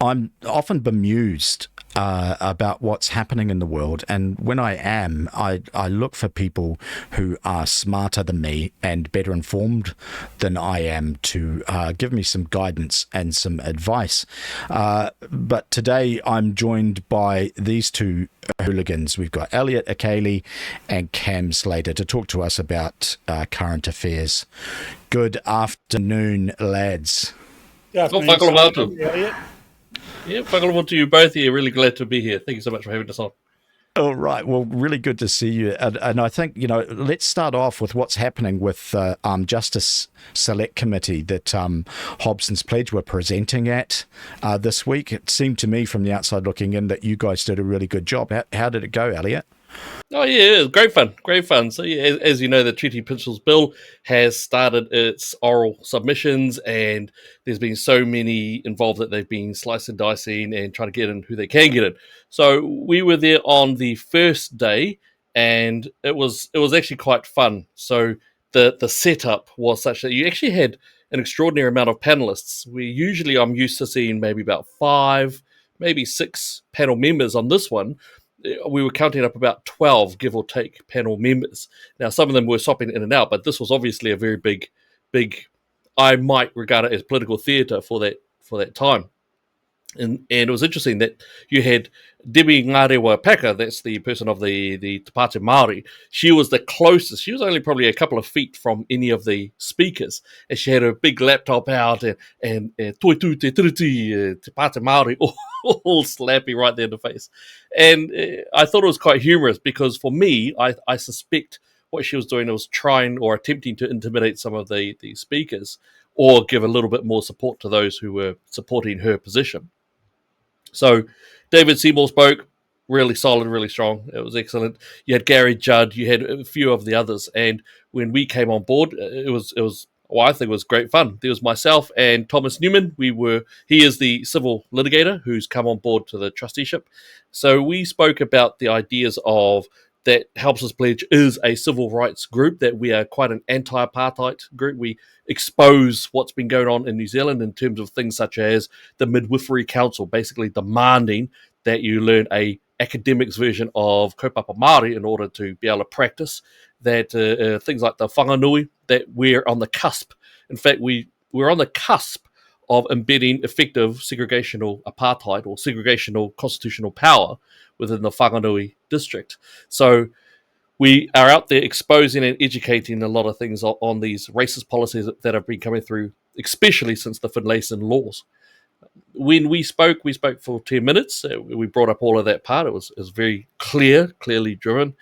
I'm often bemused about what's happening in the world. And when I am, I look for people who are smarter than me and better informed than I am to give me some guidance and some advice. But today I'm joined by these two hooligans. We've got Elliot Ikilei and Cam Slater to talk to us about current affairs. Good afternoon, lads. Good Oh, afternoon, Simon. whakalamotu. Elliot. Yeah, whakalamotu to you both here. Really glad to be here. Thank you so much for having us on. All right. Well, really good to see you. And I think, let's start off with what's happening with Justice Select Committee that Hobson's Pledge were presenting at this week. It seemed to me from the outside looking in that you guys did a really good job. How did it go, Elliot? Oh, yeah, great fun, great fun. So, yeah, as you know, the Treaty Principles Bill has started its oral submissions, and there's been so many involved that they've been slicing, dicing, and trying to get in who they can get in. So, we were there on the first day, and it was actually quite fun. So, the setup was such that you actually had an extraordinary amount of panelists. I'm used to seeing maybe about five, maybe six panel members on this one. We were counting up about 12, give or take, panel members. Now, some of them were swapping in and out, but this was obviously a very big. I might regard it as political theatre for that time. And it was interesting that you had Debbie Ngarewa Paka, that's the person of the Te Pāti Māori. She was the closest. She was only probably a couple of feet from any of the speakers. And she had her big laptop out and toi tu te tiriti, Te Pāti Māori, all slappy right there in the face. And I thought it was quite humorous because for me, I suspect what she was doing was trying or attempting to intimidate some of the speakers or give a little bit more support to those who were supporting her position. So David Seymour spoke, really solid, really strong. It was excellent. You had Gary Judd, you had a few of the others, and when we came on board, it was well, I think it was great fun. There was myself and Thomas Newman. He is the civil litigator who's come on board to the trusteeship. So we spoke about the ideas of that Helps Us Pledge is a civil rights group, that we are quite an anti-apartheid group. We expose what's been going on in New Zealand in terms of things such as the Midwifery Council, basically demanding that you learn a academics version of kaupapa Māori in order to be able to practice that things like the whanganui, that we're on the cusp. In fact, we're on the cusp of embedding effective segregational apartheid or segregational constitutional power within the Whanganui district. So we are out there exposing and educating a lot of things on these racist policies that have been coming through, especially since the Finlayson laws. When we spoke for 10 minutes. We brought up all of that part. It was very clearly driven.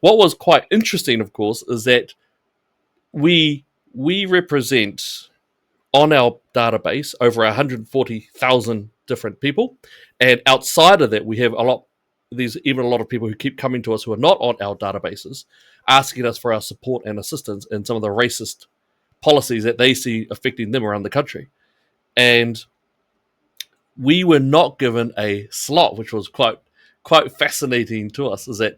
What was quite interesting, of course, is that we represent on our database over 140,000 different people, and outside of that, we have a lot. There's even a lot of people who keep coming to us who are not on our databases, asking us for our support and assistance in some of the racist policies that they see affecting them around the country. And we were not given a slot, which was quite fascinating to us. Is that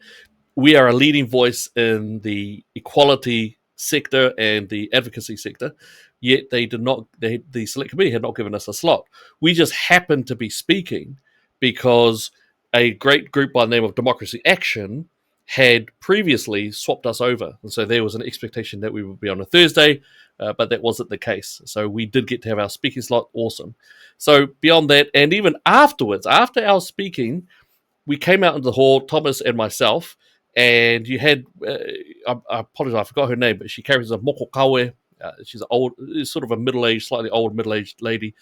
we are a leading voice in the equality sector and the advocacy sector, yet the select committee had not given us a slot. We just happened to be speaking because a great group by the name of Democracy Action had previously swapped us over. And so there was an expectation that we would be on a Thursday, but that wasn't the case. So we did get to have our speaking slot. Awesome. So beyond that, and even afterwards, after our speaking, we came out into the hall, Thomas and myself, and you had, I apologize, I forgot her name, but she carries a moko kawe. She's sort of a slightly old middle-aged lady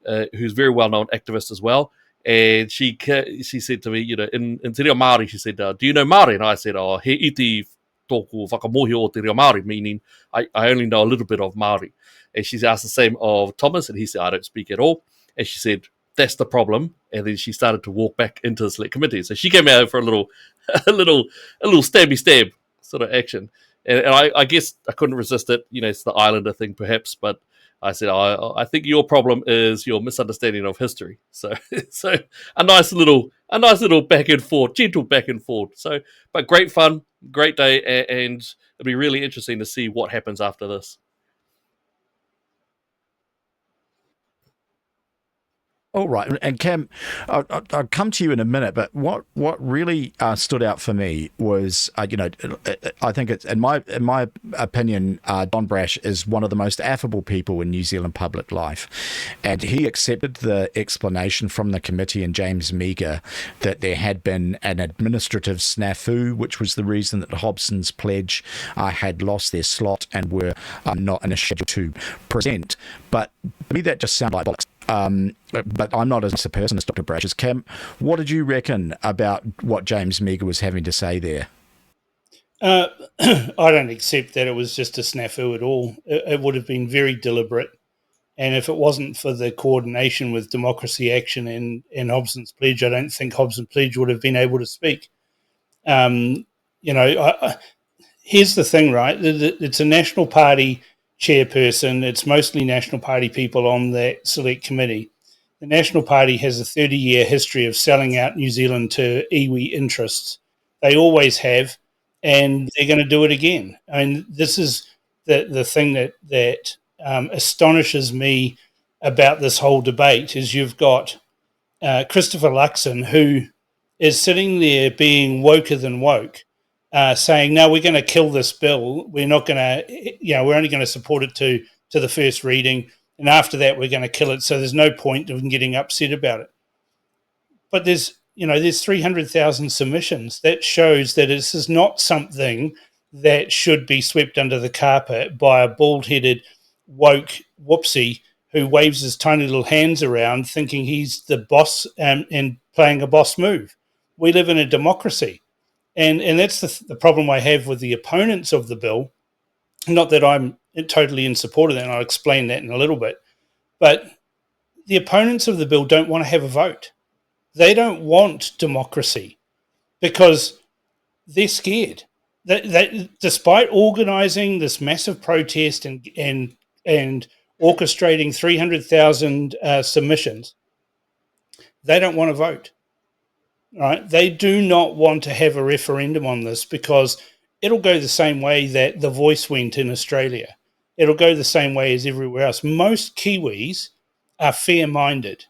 who's very well-known activist as well. And she said to me, in Te Reo Māori, she said, do you know Māori? And I said, oh, he iti tōku whakamohi o Te Reo Māori, meaning I only know a little bit of Māori. And she's asked the same of Thomas, and he said, I don't speak at all. And she said, that's the problem. And then she started to walk back into the select committee. So she came out for a little stabby stab sort of action. And I guess I couldn't resist it. It's the Islander thing, perhaps, but I said, I think your problem is your misunderstanding of history. So, so a nice little back and forth, gentle back and forth. So, but great fun, great day, and it'll be really interesting to see what happens after this. All right, and Cam, I'll come to you in a minute. But what really stood out for me was, I think it's in my opinion, Don Brash is one of the most affable people in New Zealand public life, and he accepted the explanation from the committee and James Meagher that there had been an administrative snafu, which was the reason that Hobson's Pledge had lost their slot and were not in a schedule to present. But to me, that just sounded like bollocks. But I'm not as a person as Dr. Brash's. Cam, what did you reckon about what James Meagher was having to say there? I don't accept that it was just a snafu at all. It would have been very deliberate. And if it wasn't for the coordination with Democracy Action and Hobson's Pledge, I don't think Hobson's Pledge would have been able to speak. Here's the thing, right? It's a National Party chairperson. It's mostly National Party people on that select committee. The National Party has a 30-year history of selling out New Zealand to iwi interests. They always have, and they're going to do it again. I mean, this is the thing that astonishes me about this whole debate is you've got Christopher Luxon, who is sitting there being woker than woke, saying, no, we're going to kill this bill. We're not going to, we're only going to support it to the first reading. And after that, we're going to kill it. So there's no point in getting upset about it. But there's 300,000 submissions. That shows that this is not something that should be swept under the carpet by a bald-headed woke whoopsie who waves his tiny little hands around thinking he's the boss and playing a boss move. We live in a democracy. And that's the problem I have with the opponents of the bill. Not that I'm totally in support of that, and I'll explain that in a little bit. But the opponents of the bill don't want to have a vote. They don't want democracy because they're scared. They despite organising this massive protest and orchestrating 300,000 submissions, they don't want to vote. Right? They do not want to have a referendum on this because it'll go the same way that The Voice went in Australia. It'll go the same way as everywhere else. Most Kiwis are fair-minded.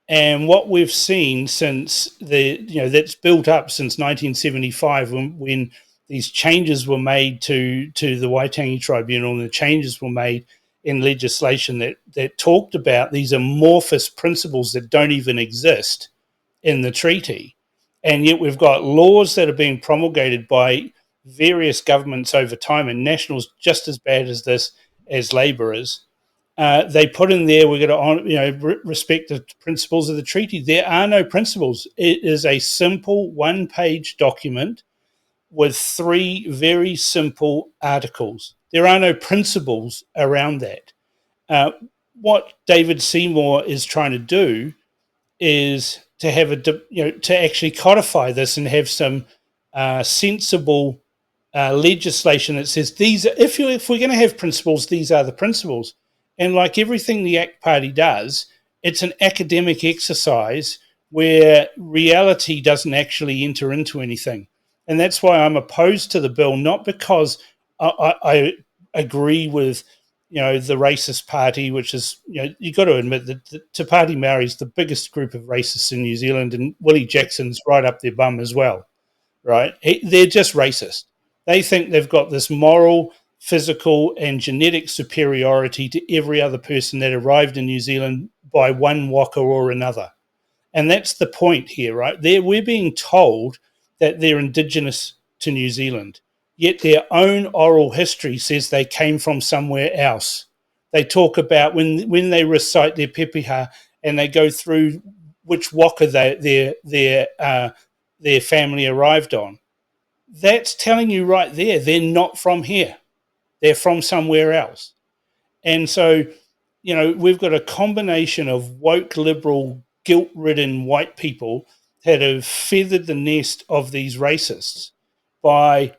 And what we've seen since that's built up since 1975 when these changes were made to the Waitangi Tribunal and the changes were made in legislation that talked about these amorphous principles that don't even exist in the treaty. And yet we've got laws that are being promulgated by various governments over time, and National's just as bad as this as Labor is. They put in there, we're going to respect the principles of the treaty. There are no principles. It is a simple one-page document with 3 very simple articles. There are no principles around that. What David Seymour is trying to do is to have to actually codify this and have some sensible legislation that says if we're going to have principles, these are the principles. And like everything the ACT Party does, it's an academic exercise where reality doesn't actually enter into anything. And that's why I'm opposed to the bill, not because I agree with the racist party, which is, you've got to admit that the Te Pāti Maori is the biggest group of racists in New Zealand, and Willie Jackson's right up their bum as well, right? They're just racist. They think they've got this moral, physical, and genetic superiority to every other person that arrived in New Zealand by one waka or another. And that's the point here, right? We're being told that they're indigenous to New Zealand, yet their own oral history says they came from somewhere else. They talk about when they recite their pepeha and they go through which waka their family arrived on. That's telling you right there, they're not from here. They're from somewhere else. And so, we've got a combination of woke, liberal, guilt-ridden white people that have feathered the nest of these racists by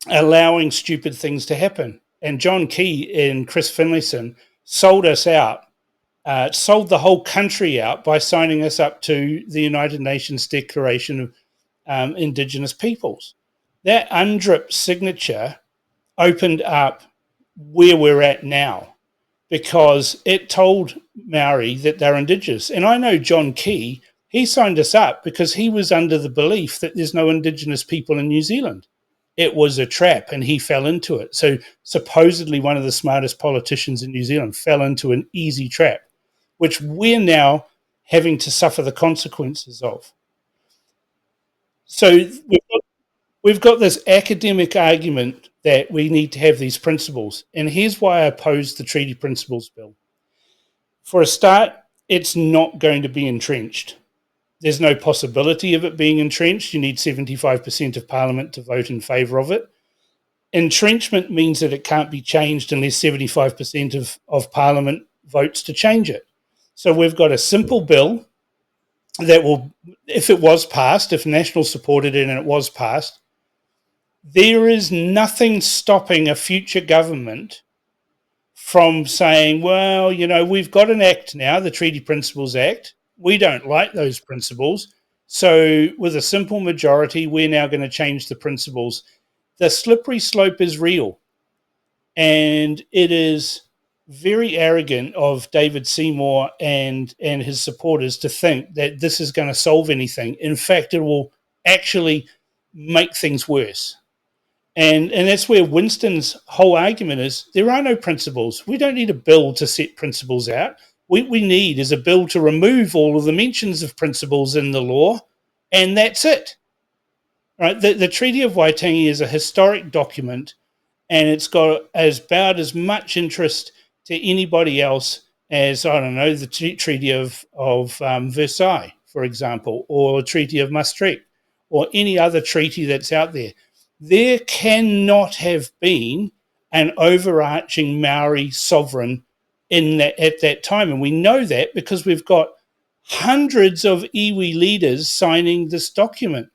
allowing stupid things to happen. And John Key and Chris Finlayson sold us out, sold the whole country out by signing us up to the United Nations Declaration of Indigenous Peoples. That UNDRIP signature opened up where we're at now. because it told Maori that they're Indigenous. And I know John Key, he signed us up because he was under the belief that there's no Indigenous people in New Zealand. It was a trap and he fell into it. So supposedly one of the smartest politicians in New Zealand fell into an easy trap, which we're now having to suffer the consequences of. So we've got this academic argument that we need to have these principles. And here's why I oppose the Treaty Principles Bill. For a start, it's not going to be entrenched. There's no possibility of it being entrenched. You need 75% of Parliament to vote in favour of it. Entrenchment means that it can't be changed unless 75% of Parliament votes to change it. So we've got a simple bill that will, if it was passed, if National supported it and it was passed, there is nothing stopping a future government from saying, well, you know, we've got an act now, the Treaty Principles Act. We don't like those principles. So with a simple majority, we're now going to change the principles. The slippery slope is real. And it is very arrogant of David Seymour and his supporters to think that this is going to solve anything. In fact, it will actually make things worse. And that's where Winston's whole argument is, there are no principles. We don't need a bill to set principles out. What we need is a bill to remove all of the mentions of principles in the law, and that's it. Right? The Treaty of Waitangi is a historic document, and it's got about as much interest to anybody else as, I don't know, the Treaty of Versailles, for example, or the Treaty of Maastricht, or any other treaty that's out there. There cannot have been an overarching Maori sovereign at that time. And we know that because we've got hundreds of iwi leaders signing this document.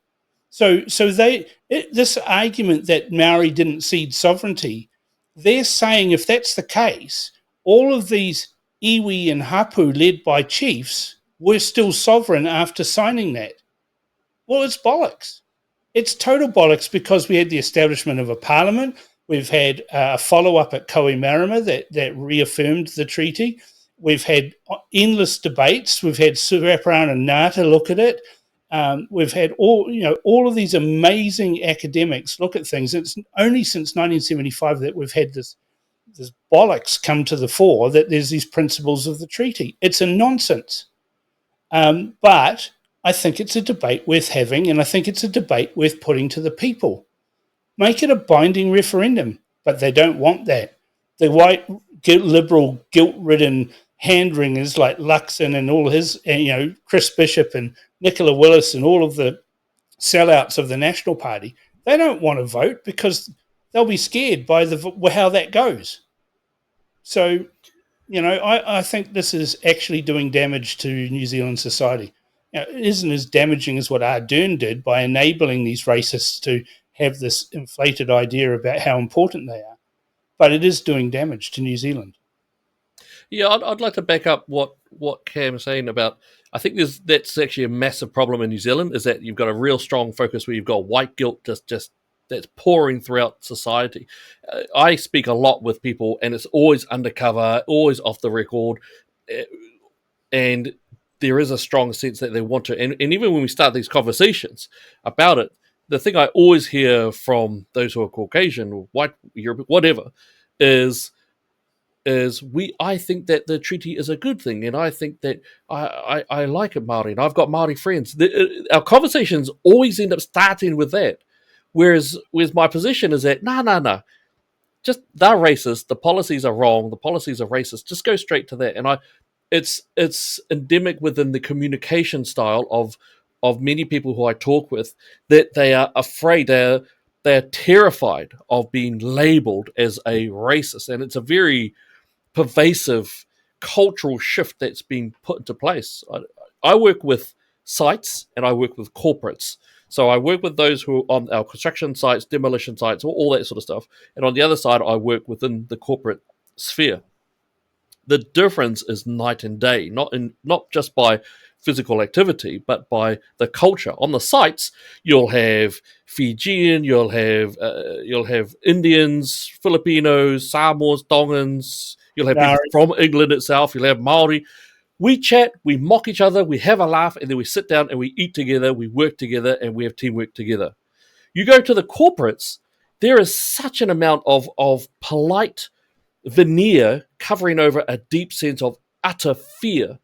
So this argument that Maori didn't cede sovereignty, they're saying if that's the case, all of these iwi and hapu led by chiefs were still sovereign after signing that. Well, it's bollocks. It's total bollocks because we had the establishment of a parliament. We've had a follow-up at Kohimarama that reaffirmed the treaty. We've had endless debates. We've had Suraparan and Ngata look at it. We've had all of these amazing academics look at things. It's only since 1975 that we've had this bollocks come to the fore that there's these principles of the treaty. It's a nonsense. But I think it's a debate worth having, and I think it's a debate worth putting to the people. Make it a binding referendum, but they don't want that. The white, liberal, guilt-ridden hand-wringers like Luxon and all his, Chris Bishop and Nicola Willis and all of the sellouts of the National Party, they don't want to vote because they'll be scared by how that goes. So, I think this is actually doing damage to New Zealand society. It isn't as damaging as what Ardern did by enabling these racists to have this inflated idea about how important they are. But it is doing damage to New Zealand. Yeah, I'd like to back up what Cam's saying about. I think that's actually a massive problem in New Zealand, is that you've got a real strong focus where you've got white guilt just that's pouring throughout society. I speak a lot with people, and it's always undercover, always off the record, and there is a strong sense that they want to. And even when we start these conversations about it, the thing I always hear from those who are Caucasian or white, European, whatever, is I think that the treaty is a good thing, and I think that I like it, Māori, and I've got Māori friends. Our conversations always end up starting with that, whereas my position is that no, just they're racist, the policies are wrong, the policies are racist. Just go straight to that, and it's endemic within the communication style of many people who I talk with, that they are afraid, they're terrified of being labelled as a racist, and it's a very pervasive cultural shift that's been put into place. I work with sites and I work with corporates. So I work with those who are on our construction sites, demolition sites, all that sort of stuff. And on the other side, I work within the corporate sphere. The difference is night and day, not just by physical activity, but by the culture. On the sites, you'll have Fijian, you'll have Indians, Filipinos, Samoans, Tongans, You'll have people Maori. from England itself. You'll have Maori. We chat, we mock each other, we have a laugh, and then we sit down and we eat together, we work together, and we have teamwork together. You go to the corporates, there is such an amount of polite veneer covering over a deep sense of utter fear,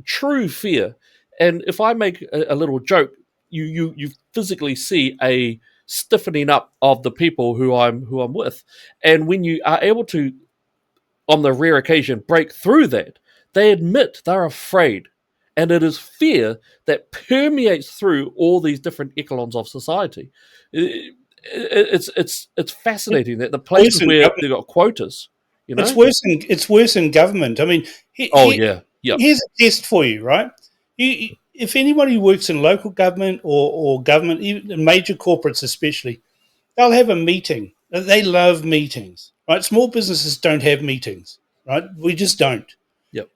true fear. And if I make a little joke, you physically see a stiffening up of the people who I'm with. And when you are able to, on the rare occasion, break through that, they admit they're afraid. And it is fear that permeates through all these different echelons of society. It's fascinating that the places where they've got quotas, It's worse in government. I mean, Oh yeah, yep. here's a test for you, right? If anybody works in local government or government, even major corporates especially, they'll have a meeting. They love meetings, right? Small businesses don't have meetings, right? We just don't. Yep.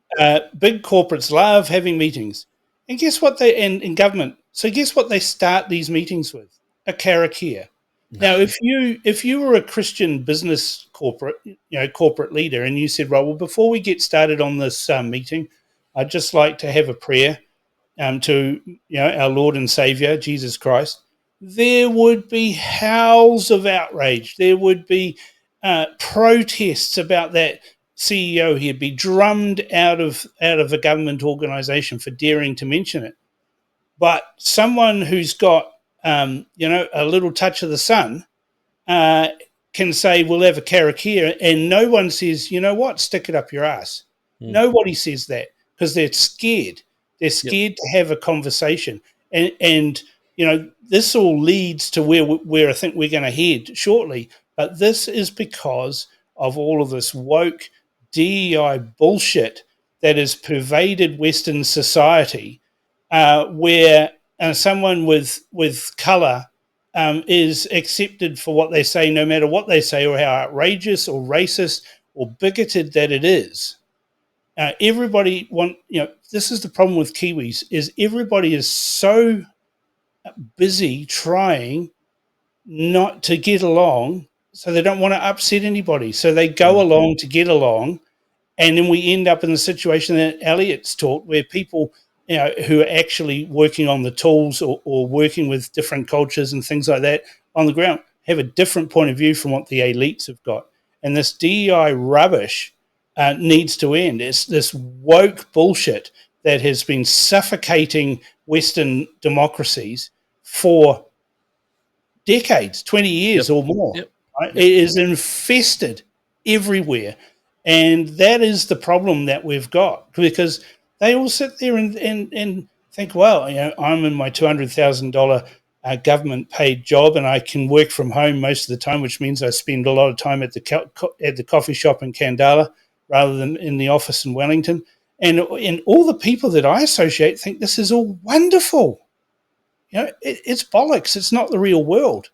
Big corporates love having meetings. And guess what in government? So guess what they start these meetings with? A karakia. Now, if you were a Christian business corporate leader, and you said, right, well, before we get started on this meeting, I'd just like to have a prayer to our Lord and Savior Jesus Christ. There would be howls of outrage. There would be protests about that CEO. He'd be drummed out of a government organisation for daring to mention it. But someone who's got a little touch of the sun can say, we'll have a karakia, and no one says, you know what, stick it up your ass. Nobody says that because they're scared. They're scared to have a conversation. And this all leads to where I think we're going to head shortly. But this is because of all of this woke DEI bullshit that has pervaded Western society, where someone with colour is accepted for what they say, no matter what they say, or how outrageous or racist or bigoted that it is. Everybody this is the problem with Kiwis, is everybody is so busy trying not to get along, so they don't want to upset anybody. So they go along to get along, and then we end up in the situation that Elliot's taught, where people who are actually working on the tools or working with different cultures and things like that on the ground have a different point of view from what the elites have got. And this DEI rubbish needs to end. It's this woke bullshit that has been suffocating Western democracies for decades, 20 years or more. Right? It is infested everywhere. And that is the problem that we've got, because they all sit there and think, well, I'm in my $200,000 government paid job, and I can work from home most of the time, which means I spend a lot of time at the coffee shop in Kandala rather than in the office in Wellington. And all the people that I associate think this is all wonderful. It's bollocks. It's not the real world.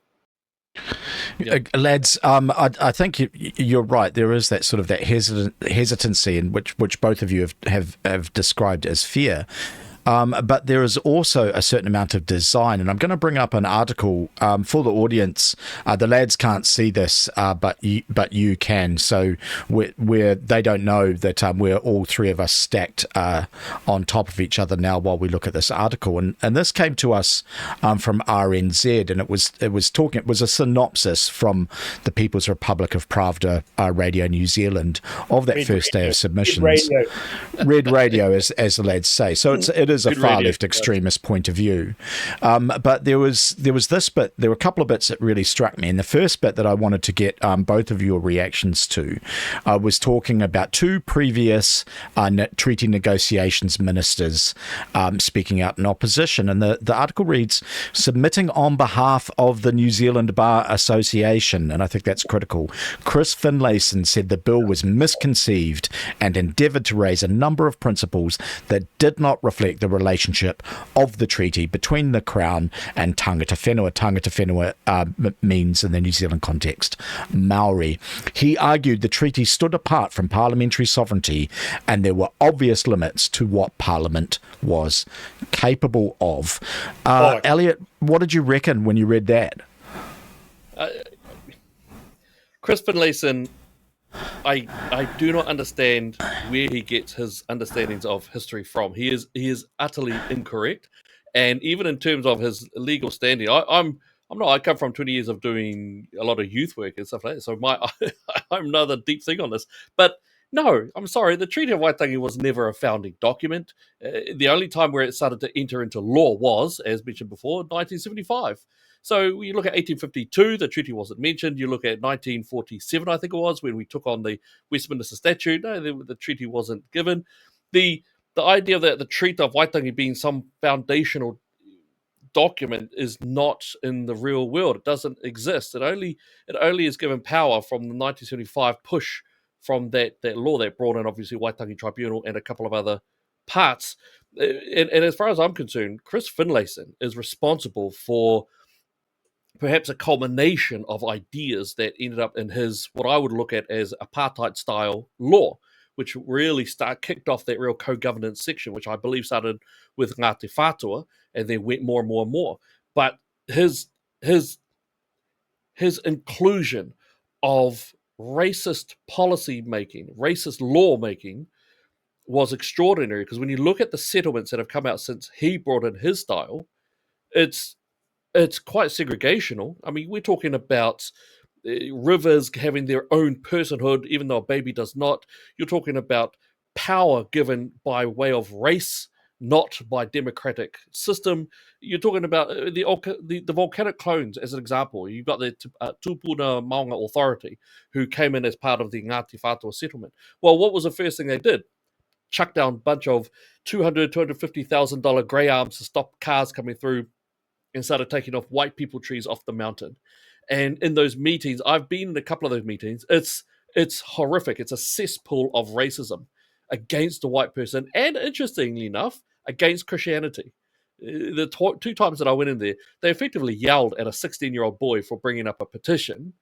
Lads, I think you're right. There is that sort of that hesitancy, in which both of you have described as fear. But there is also a certain amount of design, and I'm going to bring up an article for the audience. The lads can't see this, but you can. So we're they don't know that we're all three of us stacked on top of each other now while we look at this article. And this came to us from RNZ, and it was a synopsis from the People's Republic of Pravda Radio New Zealand of that first day of submissions. Red Radio, as the lads say. So it is a far left extremist point of view. But there was this bit, there were a couple of bits that really struck me. And the first bit that I wanted to get both of your reactions to was talking about two previous treaty negotiations ministers speaking out in opposition. And the article reads, submitting on behalf of the New Zealand Bar Association. And I think that's critical. Chris Finlayson said the bill was misconceived and endeavoured to raise a number of principles that did not reflect the relationship of the treaty between the Crown and tangata whenua. Tangata whenua means, in the New Zealand context, Maori. He argued the treaty stood apart from parliamentary sovereignty and there were obvious limits to what Parliament was capable of. Elliot, what did you reckon when you read that? Chris Finlayson I do not understand where he gets his understandings of history from. He is utterly incorrect, and even in terms of his legal standing, I'm not. I come from 20 years of doing a lot of youth work and stuff like that. So I'm another deep thing on this. But no, I'm sorry. The Treaty of Waitangi was never a founding document. The only time where it started to enter into law was, as mentioned before, 1975. So you look at 1852, the treaty wasn't mentioned. You look at 1947, I think it was, when we took on the Westminster Statute. No, the treaty wasn't given. The the idea that the Treaty of Waitangi being some foundational document is not in the real world. It doesn't exist. It only is given power from the 1975 push from that law that brought in obviously Waitangi Tribunal and a couple of other parts. And as far as I'm concerned, Chris Finlayson is responsible for perhaps a culmination of ideas that ended up in his what I would look at as apartheid style law, which really kicked off that real co-governance section, which I believe started with Ngāti Whātua and then went more and more and more. But his his his inclusion of racist policy making, racist law making was extraordinary, because when you look at the settlements that have come out since he brought in his style, it's it's quite segregational. I mean, we're talking about rivers having their own personhood, even though a baby does not. You're talking about power given by way of race, not by democratic system. You're talking about the volcanic clones, as an example. You've got the Tupuna Maunga Authority, who came in as part of the Ngāti Whātua settlement. Well, what was the first thing they did? Chuck down a bunch of $250,000 grey arms to stop cars coming through and started taking off white people trees off the mountain. And in those meetings, I've been in a couple of those meetings. It's horrific. It's a cesspool of racism against the white person, and interestingly enough, against Christianity. The two times that I went in there, they effectively yelled at a 16-year-old boy for bringing up a petition,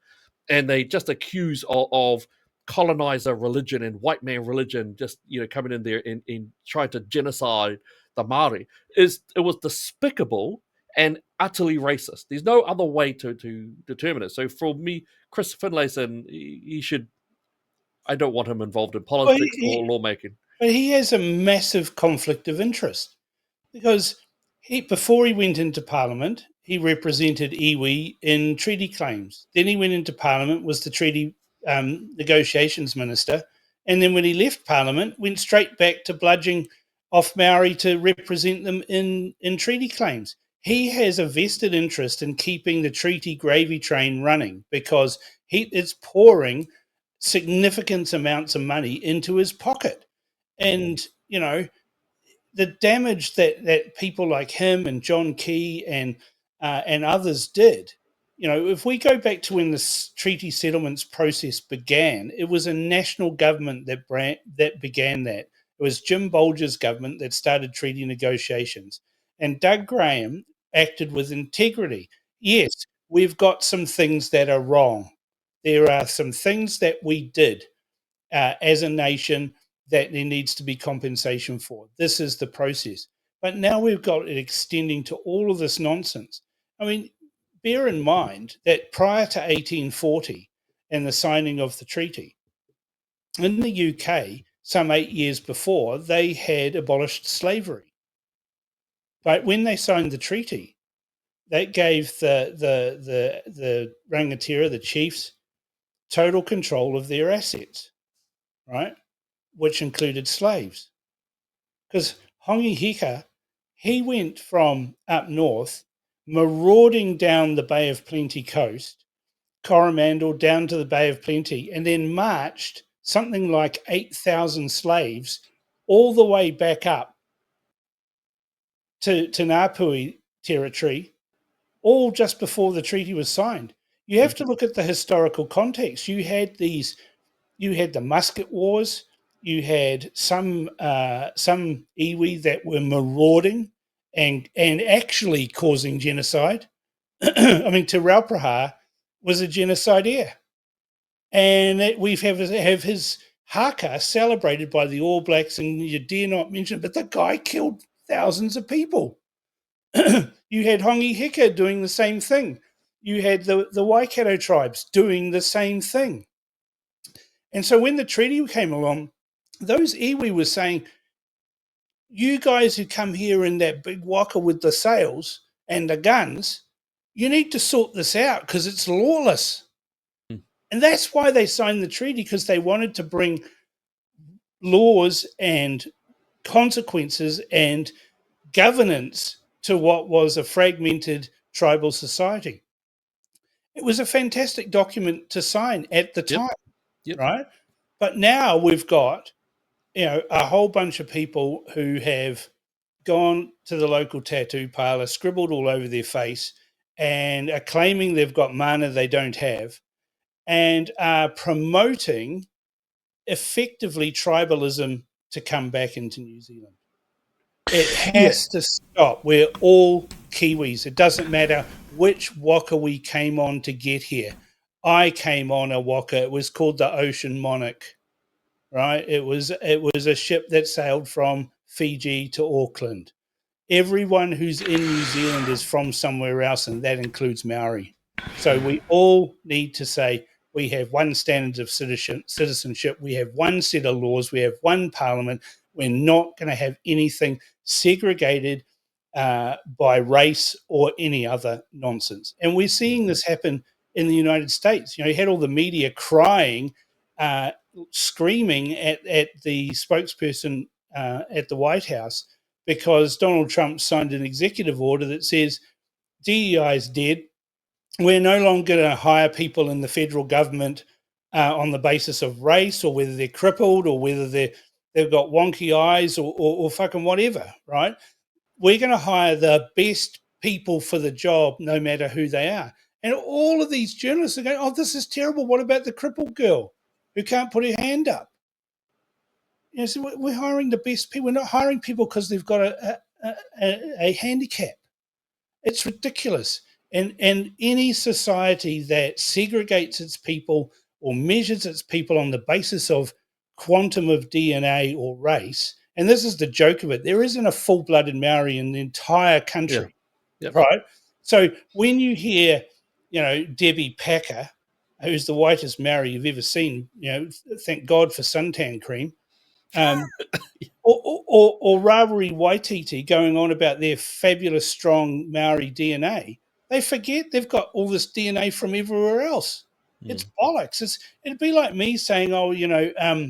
and they just accuse of colonizer religion and white man religion, just coming in there and trying to genocide the Maori. It was despicable and utterly racist. There's no other way to determine it. So for me, Chris Finlayson, he should. I don't want him involved in Well, politics or lawmaking. but he has a massive conflict of interest, because before he went into Parliament, he represented iwi in treaty claims. Then he went into Parliament, was the treaty negotiations minister, and then when he left Parliament, went straight back to bludging off Maori to represent them in treaty claims. He has a vested interest in keeping the treaty gravy train running, because he is pouring significant amounts of money into his pocket. And, the damage that people like him and John Key and others did. If we go back to when the treaty settlements process began, it was a national government that began that. It was Jim Bolger's government that started treaty negotiations, and Doug Graham acted with integrity. Yes, we've got some things that are wrong. There are some things that we did as a nation that there needs to be compensation for. This is the process. But now we've got it extending to all of this nonsense. I mean, bear in mind that prior to 1840 and the signing of the treaty, in the UK, some 8 years before, they had abolished slavery. But when they signed the treaty, that gave the rangatira, the chiefs, total control of their assets, right? Which included slaves. Because Hongi Hika, he went from up north, marauding down the Bay of Plenty coast, Coromandel down to the Bay of Plenty, and then marched something like 8,000 slaves all the way back up to Ngāpui territory, all just before the treaty was signed. You have to look at the historical context. You had the musket wars. You had some iwi that were marauding and actually causing genocide. I mean, Te Raupraha was a genocidaire, and we have his haka celebrated by the All Blacks, and you dare not mention, but the guy killed thousands of people. You had Hongi Hika doing the same thing. You had the Waikato tribes doing the same thing. And so when the treaty came along, those iwi were saying, you guys who come here in that big waka with the sails and the guns, you need to sort this out because it's lawless. Mm. And that's why they signed the treaty, because they wanted to bring laws and consequences and governance to what was a fragmented tribal society. It was a fantastic document to sign at the time, Yep. right? But now we've got, a whole bunch of people who have gone to the local tattoo parlor, scribbled all over their face, and are claiming they've got mana they don't have, and are promoting effectively tribalism to come back into New Zealand. It has to stop. We're all Kiwis. It doesn't matter which waka we came on to get here. I came on a waka. It was called the Ocean Monarch, right? It was a ship that sailed from Fiji to Auckland. Everyone who's in New Zealand is from somewhere else, and that includes Maori. So we all need to say we have one standard of citizenship. We have one set of laws. We have one parliament. We're not going to have anything segregated by race or any other nonsense. And we're seeing this happen in the United States. You had all the media crying, screaming at the spokesperson at the White House, because Donald Trump signed an executive order that says DEI is dead. We're no longer going to hire people in the federal government on the basis of race, or whether they're crippled, or whether they've got wonky eyes, or fucking whatever, right? We're going to hire the best people for the job, no matter who they are. And all of these journalists are going, oh, this is terrible. What about the crippled girl who can't put her hand up? So we're hiring the best people. We're not hiring people because they've got a handicap. It's ridiculous. And any society that segregates its people or measures its people on the basis of quantum of DNA or race, and this is the joke of it, there isn't a full-blooded Maori in the entire country, right? So when you hear, Debbie Packer, who's the whitest Maori you've ever seen, thank God for suntan cream, or Rawiri Waititi going on about their fabulous, strong Maori DNA, they forget they've got all this DNA from everywhere else. It's bollocks. It'd be like me saying,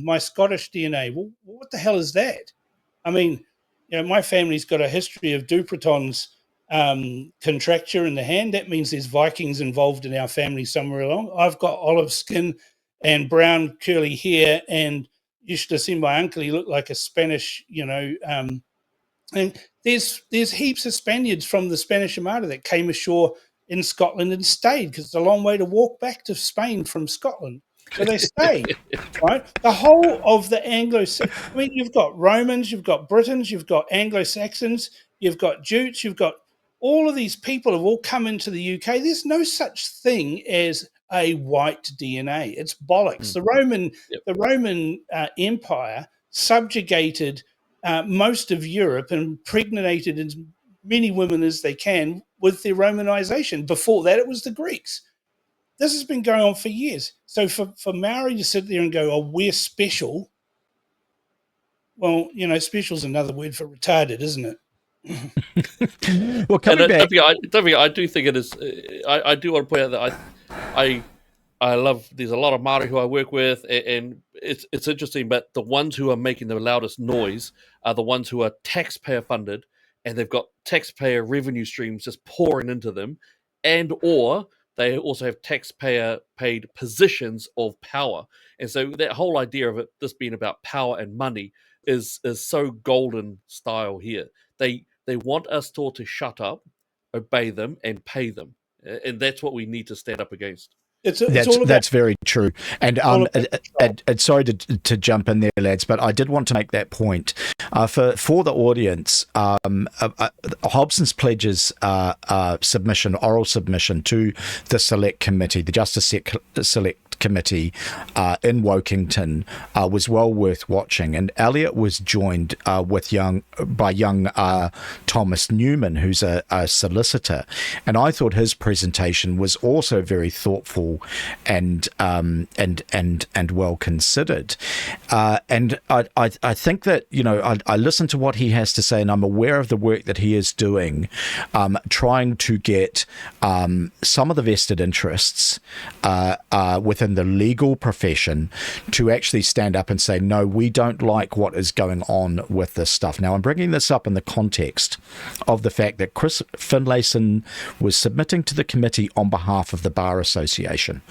my Scottish DNA. Well, what the hell is that? I mean, my family's got a history of Dupuytren's contracture in the hand. That means there's Vikings involved in our family somewhere along. I've got olive skin and brown curly hair, and you should have seen my uncle. He looked like a Spanish, and there's heaps of Spaniards from the Spanish Armada that came ashore in Scotland and stayed, because it's a long way to walk back to Spain from Scotland. So they stayed, right? The whole of the you've got Romans, you've got Britons, you've got Anglo-Saxons, you've got Jutes, you've got all of these people have all come into the UK. There's no such thing as a white DNA. It's bollocks. The Roman Empire subjugated most of Europe and impregnated as many women as they can with their Romanization. Before that, it was the Greeks. This has been going on for years. So for Maori to sit there and go, oh, we're special. Well, special is another word for retarded, isn't it? Well, coming back, I do think it is. I do want to point out that I love. There's a lot of Māori who I work with, and it's interesting. But the ones who are making the loudest noise are the ones who are taxpayer funded, and they've got taxpayer revenue streams just pouring into them, or they also have taxpayer paid positions of power. And so that whole idea of this being about power and money is so golden style here. They want us all to shut up, obey them, and pay them, and that's what we need to stand up against. That's very true. And sorry to jump in there, lads, but I did want to make that point for the audience. Hobson's pledges oral submission to the Select Committee, the Justice Select committee in Wokington was well worth watching. And Elliot was joined by young Thomas Newman, who's a solicitor. And I thought his presentation was also very thoughtful and well considered. And I think that, I listen to what he has to say, and I'm aware of the work that he is doing, trying to get some of the vested interests within the legal profession to actually stand up and say, no, we don't like what is going on with this stuff. Now, I'm bringing this up in the context of the fact that Chris Finlayson was submitting to the committee on behalf of the Bar Association.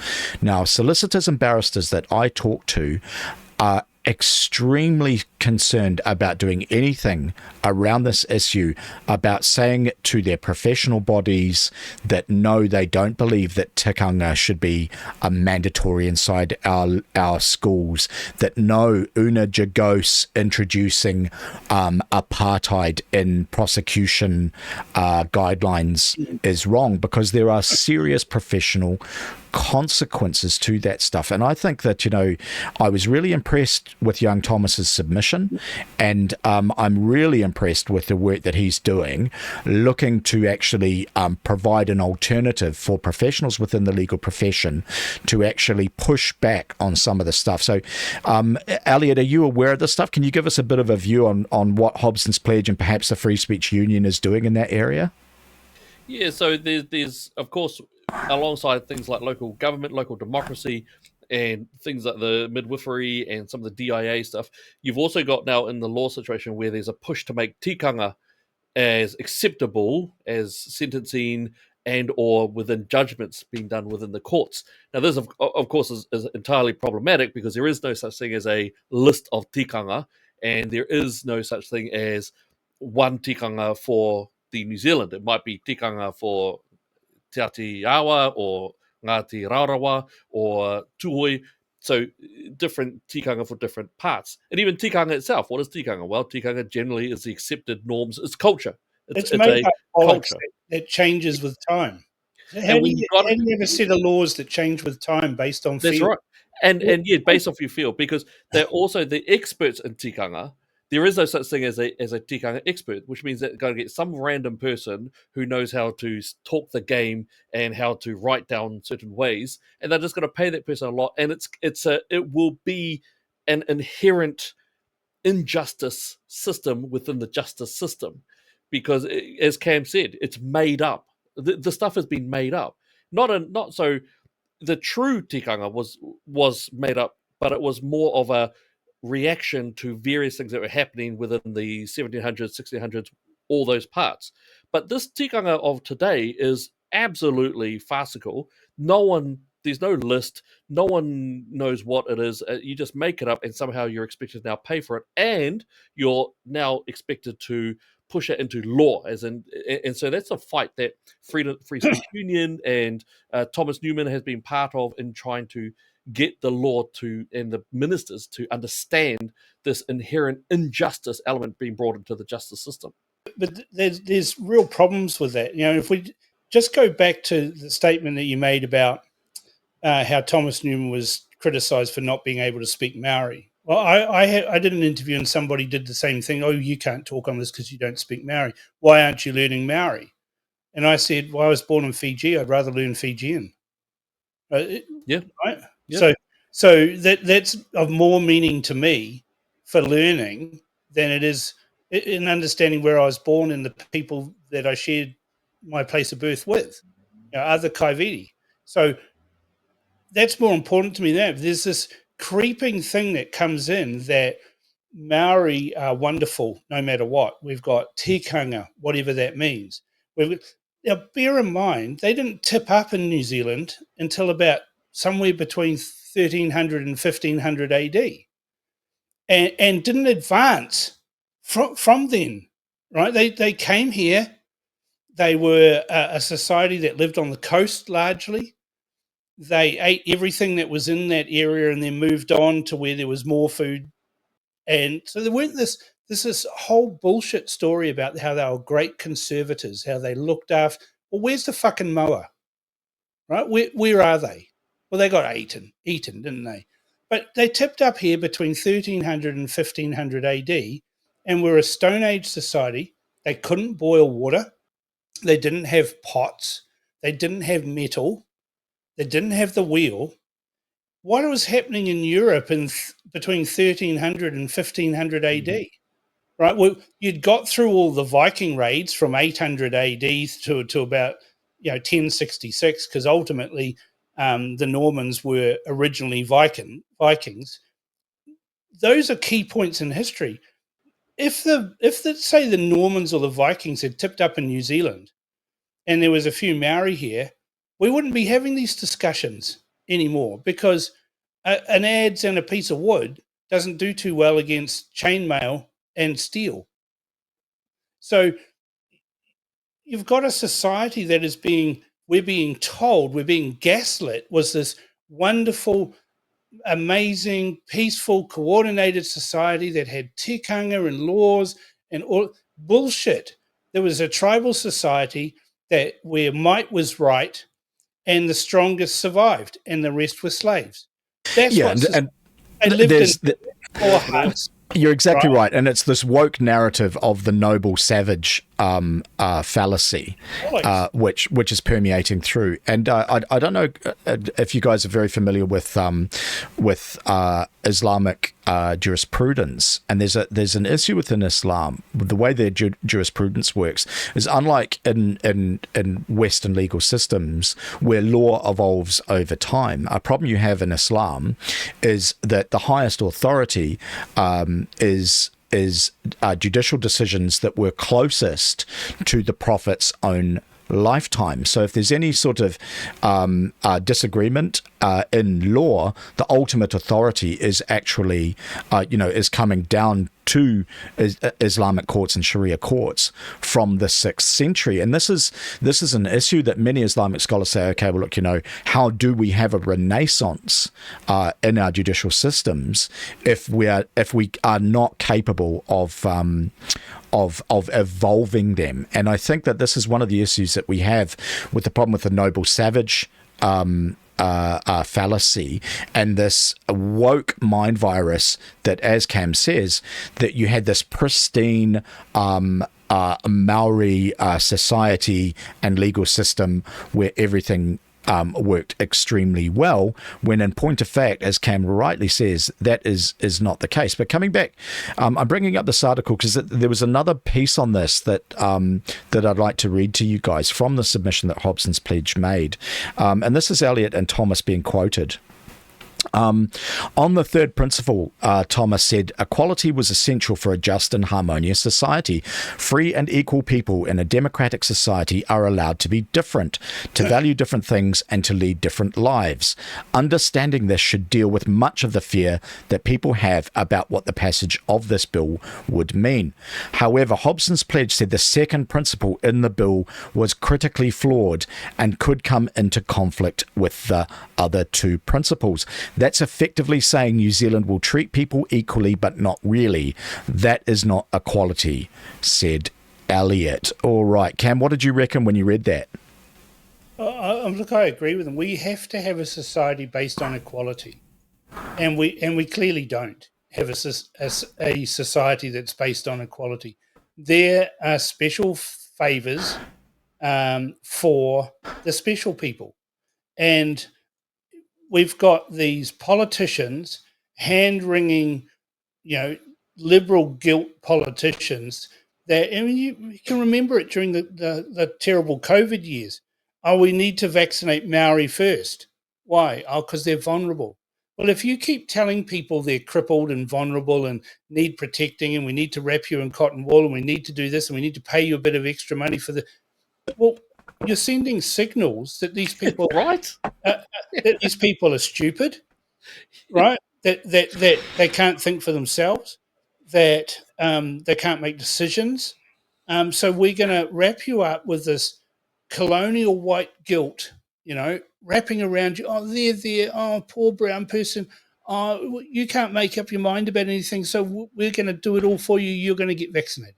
Now, solicitors and barristers that I talk to are extremely concerned about doing anything around this issue, about saying to their professional bodies that no, they don't believe that tikanga should be mandatory inside our schools, that no, una jagos introducing apartheid in prosecution guidelines is wrong, because there are serious professional consequences to that stuff. And I think that, I was really impressed with young Thomas's submission, and I'm really impressed with the work that he's doing, looking to actually provide an alternative for professionals within the legal profession to actually push back on some of the stuff. So, Elliot, are you aware of this stuff? Can you give us a bit of a view on what Hobson's Pledge and perhaps the Free Speech Union is doing in that area? Yeah, so there's of course, alongside things like local government, local democracy, and things like the midwifery and some of the DIA stuff, you've also got now in the law situation where there's a push to make tikanga as acceptable as sentencing and or within judgments being done within the courts. Now, this, of course, is entirely problematic, because there is no such thing as a list of tikanga, and there is no such thing as one tikanga for the New Zealand. It might be tikanga for Te Atiawa or Ngāti Rarawa or Tuhoi. So different tikanga for different parts. And even tikanga itself, what is tikanga? Well, tikanga generally is the accepted norms. It's culture. It's made up culture that changes with time. How And do when you, you got how do you have a set of laws that change with time based on That's field? right. And yeah, based off your field, because they're also the experts in tikanga. There is no such thing as a tikanga expert, which means that they're going to get some random person who knows how to talk the game and how to write down certain ways, and they're just going to pay that person a lot, and it will be an inherent injustice system within the justice system, because as Cam said, it's made up. The stuff has been made up. Not so the true tikanga was made up, but it was more of a reaction to various things that were happening within the 1700s, 1600s, all those parts. But this tikanga of today is absolutely farcical. There's no list. No one knows what it is. You just make it up, and somehow you're expected to now pay for it, and you're now expected to push it into law. And so that's a fight that Free Speech Union and Thomas Newman has been part of, in trying to get the law and the ministers to understand this inherent injustice element being brought into the justice system. But there's real problems with that. If we just go back to the statement that you made about how Thomas Newman was criticised for not being able to speak Maori. Well, I did an interview and somebody did the same thing. Oh, you can't talk on this because you don't speak Maori. Why aren't you learning Maori? And I said, well, I was born in Fiji. I'd rather learn Fijian. Yeah. Right. Yeah. So that's of more meaning to me for learning than it is in understanding where I was born and the people that I shared my place of birth with, other Kaiviti. So that's more important to me now. There's this creeping thing that comes in that Maori are wonderful no matter what. We've got tikanga, whatever that means. Now, bear in mind, they didn't tip up in New Zealand until about somewhere between 1300 and 1500 AD, and didn't advance from then, right? They came here. They were a society that lived on the coast largely. They ate everything that was in that area and then moved on to where there was more food. And so there weren't this whole bullshit story about how they were great conservators, how they looked after. Well, where's the fucking mower? Right? Where are they? Well, they got eaten, didn't they? But they tipped up here between 1300 and 1500 AD and were a Stone Age society. They couldn't boil water. They didn't have pots. They didn't have metal. They didn't have the wheel. What was happening in Europe in between 1300 and 1500 AD? Right, well, you'd got through all the Viking raids from 800 AD to about 1066, because ultimately the Normans were originally Vikings. Those are key points in history. If say the Normans or the Vikings had tipped up in New Zealand, and there was a few Maori here, we wouldn't be having these discussions anymore, because an adze and a piece of wood doesn't do too well against chainmail and steel. So you've got a society that we're being told, we're being gaslit, was this wonderful, amazing, peaceful, coordinated society that had tikanga and laws and all bullshit. There was a tribal society where might was right and the strongest survived and the rest were slaves. That's what they lived in four huts. You're exactly right. And it's this woke narrative of the noble savage fallacy, which is permeating through. And I don't know if you guys are very familiar with Islamic jurisprudence. And there's an issue within Islam. The way their jurisprudence works is unlike in Western legal systems where law evolves over time. A problem you have in Islam is that the highest authority is judicial decisions that were closest to the Prophet's own lifetime. So if there's any sort of disagreement in law, the ultimate authority is actually, is coming down to Islamic courts and Sharia courts from the 6th century. And this is an issue that many Islamic scholars say, okay, well, look, how do we have a renaissance in our judicial systems if we are not capable of evolving them? And I think that this is one of the issues that we have with the problem with the noble savage fallacy and this woke mind virus that, as Cam says, that you had this pristine Maori society and legal system where everything worked extremely well, when in point of fact, as Cam rightly says, that is not the case. But coming back, I'm bringing up this article because there was another piece on this that I'd like to read to you guys from the submission that Hobson's Pledge made. And this is Elliot and Thomas being quoted. On the third principle, Thomas said, equality was essential for a just and harmonious society. Free and equal people in a democratic society are allowed to be different, to value different things, and to lead different lives. Understanding this should deal with much of the fear that people have about what the passage of this bill would mean. However, Hobson's Pledge said the second principle in the bill was critically flawed and could come into conflict with the other two principles. That's effectively saying New Zealand will treat people equally, but not really. That is not equality, said Elliot. All right, Cam, what did you reckon when you read that? Look, I agree with them. We have to have a society based on equality, and we clearly don't have a society that's based on equality. There are special favours for the special people, and we've got these politicians, hand-wringing, liberal guilt politicians that, I mean, you can remember it during the terrible COVID years. Oh, we need to vaccinate Maori first. Why? Oh, because they're vulnerable. Well, if you keep telling people they're crippled and vulnerable and need protecting, and we need to wrap you in cotton wool, and we need to do this, and we need to pay you a bit of extra money for well, you're sending signals that these people that these people are stupid, right? That they can't think for themselves, that they can't make decisions. So we're going to wrap you up with this colonial white guilt, wrapping around you. Oh, there. Oh, poor brown person. Oh, you can't make up your mind about anything. So we're going to do it all for you. You're going to get vaccinated.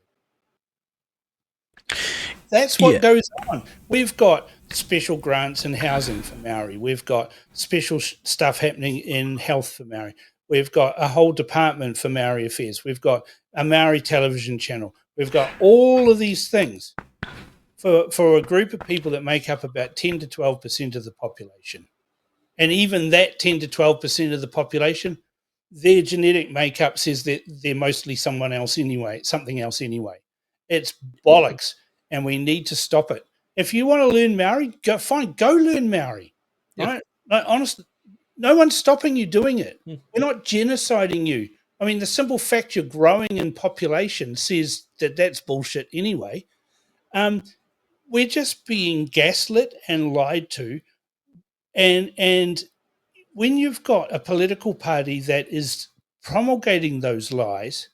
That's what goes on. We've got special grants in housing for Maori. We've got special stuff happening in health for Maori. We've got a whole department for Maori affairs. We've got a Maori television channel. We've got all of these things for a group of people that make up about 10 to 12% of the population. And even that 10 to 12% of the population, their genetic makeup says that they're mostly something else anyway. It's bollocks, and we need to stop it. If you want to learn Maori, go learn Maori, right? Like, honestly, no one's stopping you doing it. We're not genociding you. I mean, the simple fact you're growing in population says that that's bullshit anyway. We're just being gaslit and lied to, and when you've got a political party that is promulgating those lies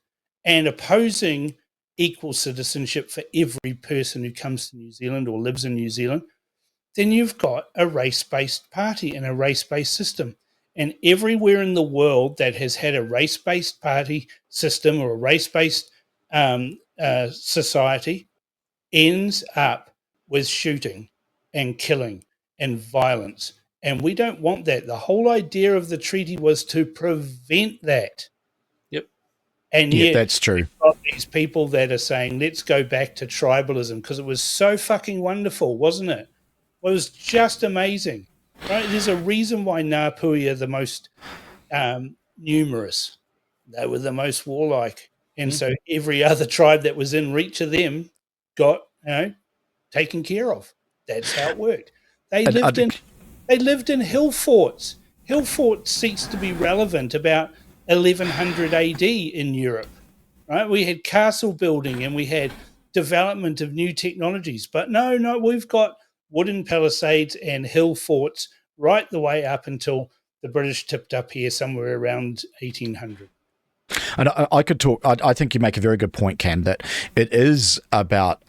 and opposing equal citizenship for every person who comes to New Zealand or lives in New Zealand, then you've got a race-based party and a race-based system. And everywhere in the world that has had a race-based party system or a race-based society ends up with shooting and killing and violence. And we don't want that. The whole idea of the treaty was to prevent that. Yep. And yet, that's true. You've got these people that are saying, let's go back to tribalism because it was so fucking wonderful, wasn't it? It was just amazing. Right? There's a reason why Ngāpuhi are the most numerous. They were the most warlike. And so every other tribe that was in reach of them got, taken care of. That's how it worked. They lived in hill forts. Hill forts ceased to be relevant about 1100 AD in Europe. Right? We had castle building and we had development of new technologies. But no, we've got wooden palisades and hill forts right the way up until the British tipped up here somewhere around 1800. And I could talk. I think you make a very good point, Cam. That it is about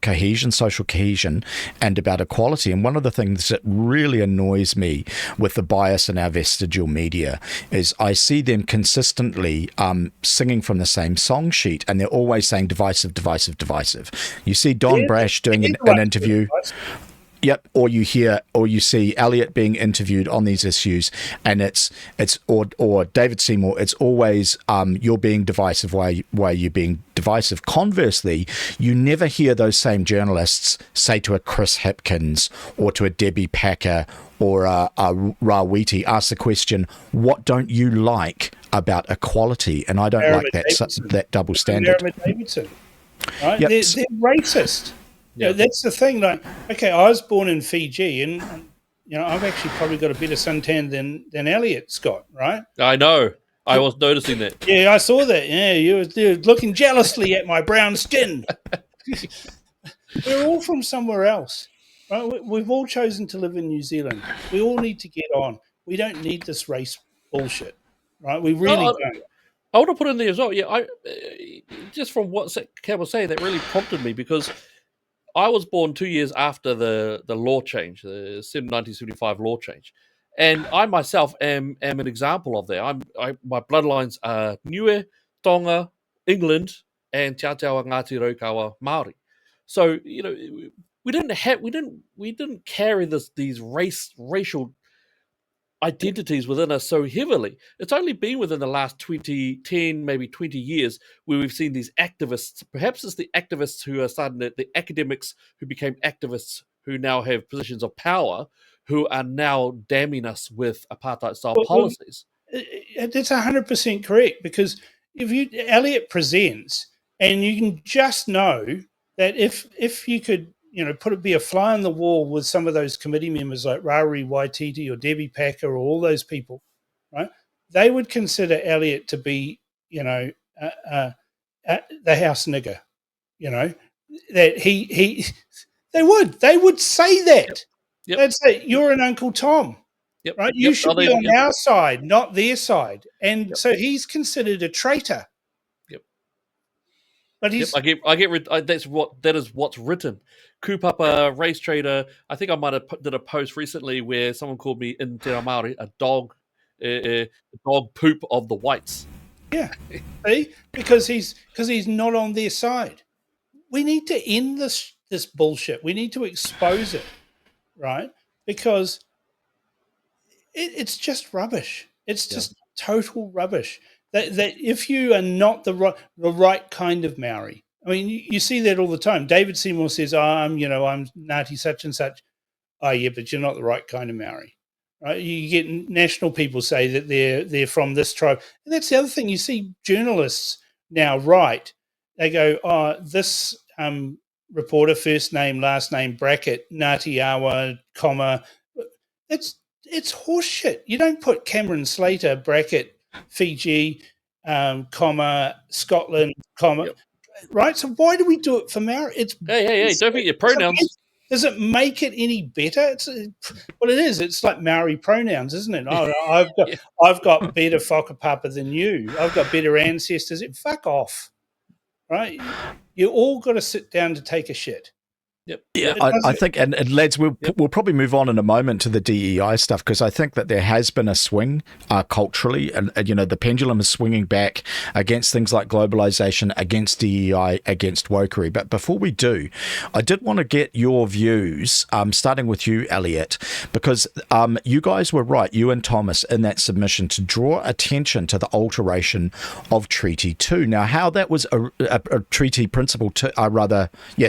cohesion, social cohesion, and about equality. And one of the things that really annoys me with the bias in our vestigial media is I see them consistently singing from the same song sheet, and they're always saying divisive, divisive, divisive. You see Don Brash doing an interview. Yep, or you see Elliot being interviewed on these issues, and it's or David Seymour. It's always you're being divisive. Why are you being divisive? Conversely, you never hear those same journalists say to a Chris Hipkins or to a Debbie Packer or a Rawiti ask the question, "What don't you like about equality?" And I don't like that double standard. Davidson, right? Yep. They're racist. Yeah, that's the thing. Like, okay, I was born in Fiji, and I've actually probably got a better suntan than Elliot's got, right? I know. I was noticing that. Yeah, I saw that. Yeah, you were looking jealously at my brown skin. We're all from somewhere else, right? We've all chosen to live in New Zealand. We all need to get on. We don't need this race bullshit, right? We really don't. I want to put in there as well. Yeah, just from what Cam was saying, that really prompted me because I was born 2 years after the law change, the 1975 law change. And I myself am an example of that. My bloodlines are Niue, Tonga, England, and Te Atawa Ngāti Raukawa Māori. So, we didn't carry these racial identities within us so heavily. It's only been within the last 10, maybe 20 years where we've seen these activists. Perhaps it's the activists who are the academics who became activists who now have positions of power who are now damning us with apartheid-style policies. That's 100% correct because if Elliot presents and you can just know that if you could be a fly on the wall with some of those committee members like Rari Waititi or Debbie Packer or all those people, right? They would consider Elliot to be, the house nigger, that they would say that. Yep. They'd say, you're an Uncle Tom, right? You should be on our side, not their side. And so he's considered a traitor. But he's. Yep, that is what's written. Kupapa race trader. I think I might have did a post recently where someone called me in Te Reo Māori a dog poop of the whites. Yeah, see, because he's not on their side. We need to end this this bullshit. We need to expose it, right? Because it's just rubbish. It's just total rubbish. That if you are not the right kind of Maori, I mean, you see that all the time. David Seymour says, I'm Ngāti such and such. Oh, yeah, but you're not the right kind of Maori. Right? You get national people say that they're from this tribe. And that's the other thing. You see journalists now write, they go, oh, this reporter, first name, last name, bracket, Ngāti Awa, comma. It's horseshit. You don't put Cameron Slater, bracket, Fiji, comma, Scotland, comma, right? So why do we do it for Maori? Hey, don't forget your pronouns. Does it make it any better? Well, it is. It's like Maori pronouns, isn't it? Oh, I've got better whakapapa than you. I've got better ancestors. Fuck off, right? You all got to sit down to take a shit. Yeah, I think, and lads, we'll probably move on in a moment to the DEI stuff, because I think that there has been a swing culturally, and the pendulum is swinging back against things like globalization, against DEI, against wokery. But before we do, I did want to get your views, starting with you, Elliot, because you guys were right, you and Thomas, in that submission to draw attention to the alteration of Treaty 2. Now, how that was a Treaty Principle 2,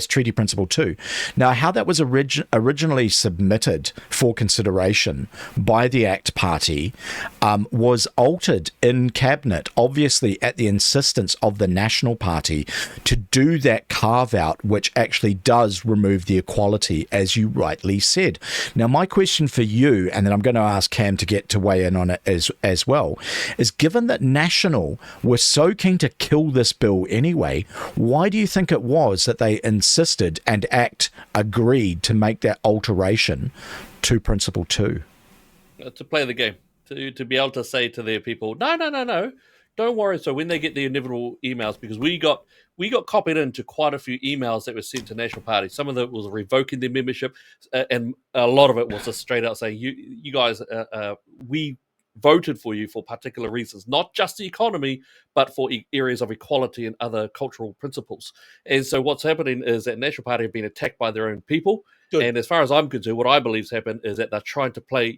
Treaty Principle 2. Now, how that was originally submitted for consideration by the ACT Party was altered in Cabinet, obviously at the insistence of the National Party, to do that carve-out, which actually does remove the equality, as you rightly said. Now, my question for you, and then I'm going to ask Cam to weigh in on it as well, is given that National were so keen to kill this bill anyway, why do you think it was that they insisted and ACT agreed to make that alteration to Principle 2? To play the game, to be able to say to their people, no, don't worry. So when they get the inevitable emails, because we got copied into quite a few emails that were sent to National Party. Some of it was revoking their membership, and a lot of it was just straight out saying, you guys, we voted for you for particular reasons, not just the economy, but for areas of equality and other cultural principles. And so what's happening is that National Party have been attacked by their own people. Good. And as far as I'm concerned, what I believe's happened is that they're trying to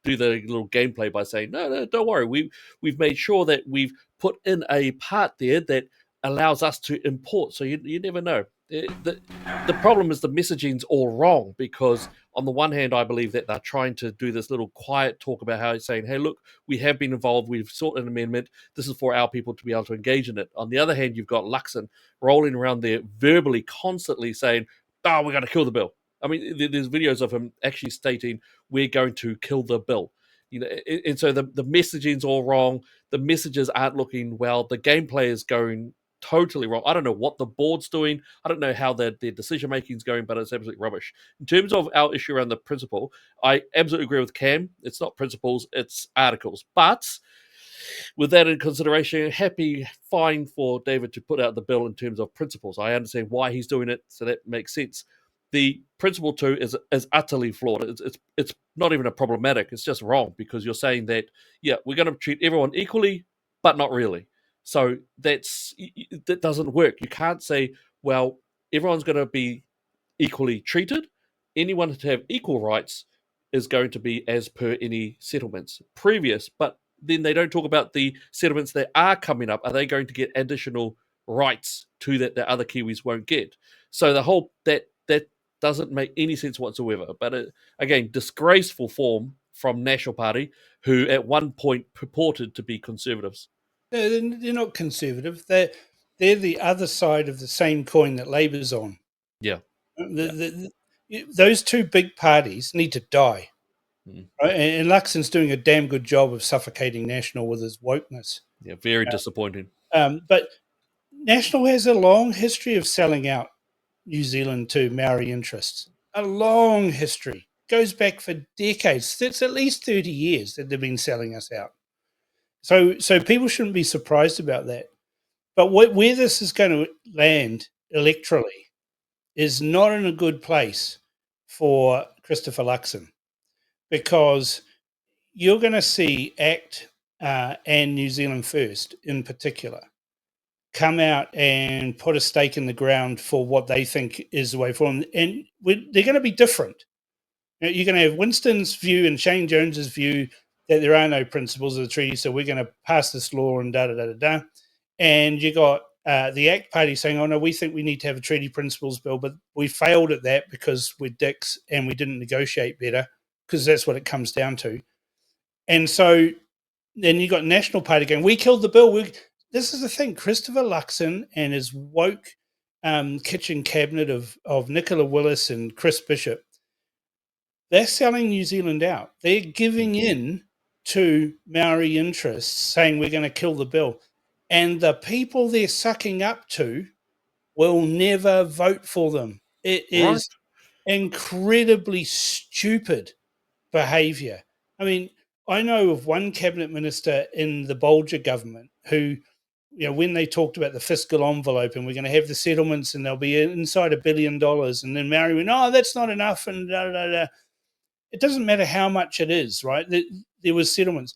do the little gameplay by saying, no, don't worry. We've made sure that we've put in a part there that allows us to import. So you never know. The problem is the messaging's all wrong, because on the one hand, I believe that they're trying to do this little quiet talk about how it's saying, hey, look, we have been involved. We've sought an amendment. This is for our people to be able to engage in it. On the other hand, you've got Luxon rolling around there verbally constantly saying, we're going to kill the bill. I mean, there's videos of him actually stating, we're going to kill the bill. And so the messaging's all wrong. The messages aren't looking well. The gameplay is going totally wrong. I don't know what the board's doing. I don't know how their decision making is going, but it's absolutely rubbish. In terms of our issue around the principle, I absolutely agree with Cam. It's not principles, it's articles. But with that in consideration, fine for David to put out the bill in terms of principles. I understand why he's doing it, so that makes sense. The Principle 2 is utterly flawed. It's not even a problematic. It's just wrong, because you're saying that, we're going to treat everyone equally, but not really. So that doesn't work. You can't say, well, everyone's going to be equally treated. Anyone to have equal rights is going to be as per any settlements previous, but then they don't talk about the settlements that are coming up. Are they going to get additional rights to that other Kiwis won't get? So the whole that doesn't make any sense whatsoever. But again, disgraceful form from National Party, who at one point purported to be conservatives. They're not conservative. They're the other side of the same coin that Labor's on. Yeah. Those two big parties need to die. Right? And Luxon's doing a damn good job of suffocating National with his wokeness. Yeah, very disappointing. But National has a long history of selling out New Zealand to Maori interests. A long history. Goes back for decades. It's at least 30 years that they've been selling us out. So people shouldn't be surprised about that. But where this is going to land electorally is not in a good place for Christopher Luxon, because you're going to see ACT and New Zealand First in particular come out and put a stake in the ground for what they think is the way forward. And they're going to be different. You're going to have Winston's view and Shane Jones's view that there are no principles of the treaty, so we're going to pass this law and da-da-da-da-da. And you got the ACT Party saying, oh, no, we think we need to have a treaty principles bill, but we failed at that because we're dicks and we didn't negotiate better, because that's what it comes down to. And so then you got National Party going, we killed the bill. This is the thing. Christopher Luxon and his woke kitchen cabinet of Nicola Willis and Chris Bishop, they're selling New Zealand out. They're giving in to Maori interests, saying we're going to kill the bill. And the people they're sucking up to will never vote for them. It is incredibly stupid behaviour. I mean, I know of one cabinet minister in the Bolger government who, when they talked about the fiscal envelope and we're going to have the settlements and they'll be inside $1 billion, and then Maori went, oh, that's not enough, and da da da. It doesn't matter how much it is, right? There was settlements.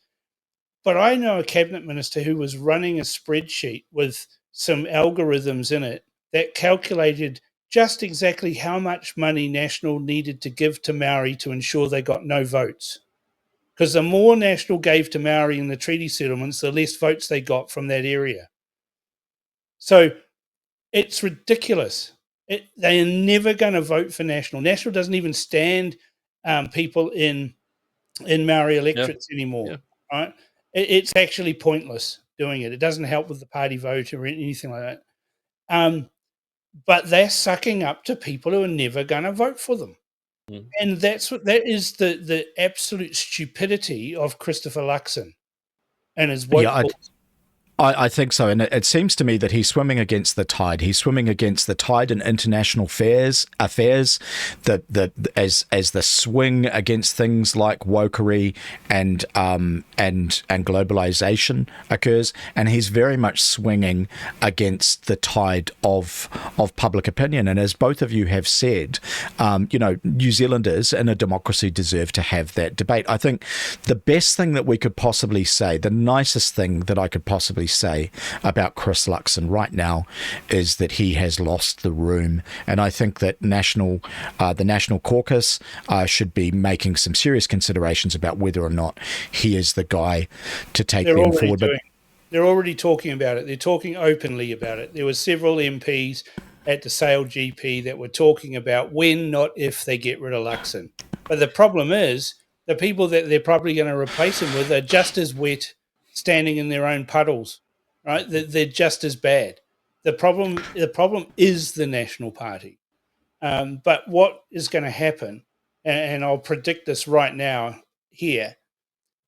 But I know a cabinet minister who was running a spreadsheet with some algorithms in it that calculated just exactly how much money National needed to give to Maori to ensure they got no votes. Because the more National gave to Maori in the treaty settlements, the less votes they got from that area. So it's ridiculous. They are never going to vote for National. National doesn't even stand people in Maori electorates anymore, right? It's actually pointless doing it. It doesn't help with the party vote or anything like that. But they're sucking up to people who are never going to vote for them. And that is the absolute stupidity of Christopher Luxon and his woke. Yeah, I think so. And it seems to me that he's swimming against the tide. He's swimming against the tide in international affairs, that as the swing against things like wokery and globalization occurs, and he's very much swinging against the tide of public opinion. And as both of you have said, New Zealanders in a democracy deserve to have that debate. I think the best thing that we could possibly say, the nicest thing that I could possibly say about Chris Luxon right now, is that he has lost the room. And I think that the National Caucus should be making some serious considerations about whether or not he is the guy to take them forward. They're already talking about it. They're talking openly about it. There were several MPs at the Sale GP that were talking about when, not if, they get rid of Luxon. But the problem is the people that they're probably going to replace him with are just as wet, standing in their own puddles, right? They're just as bad. The problem is the National Party. But what is going to happen, and I'll predict this right now here,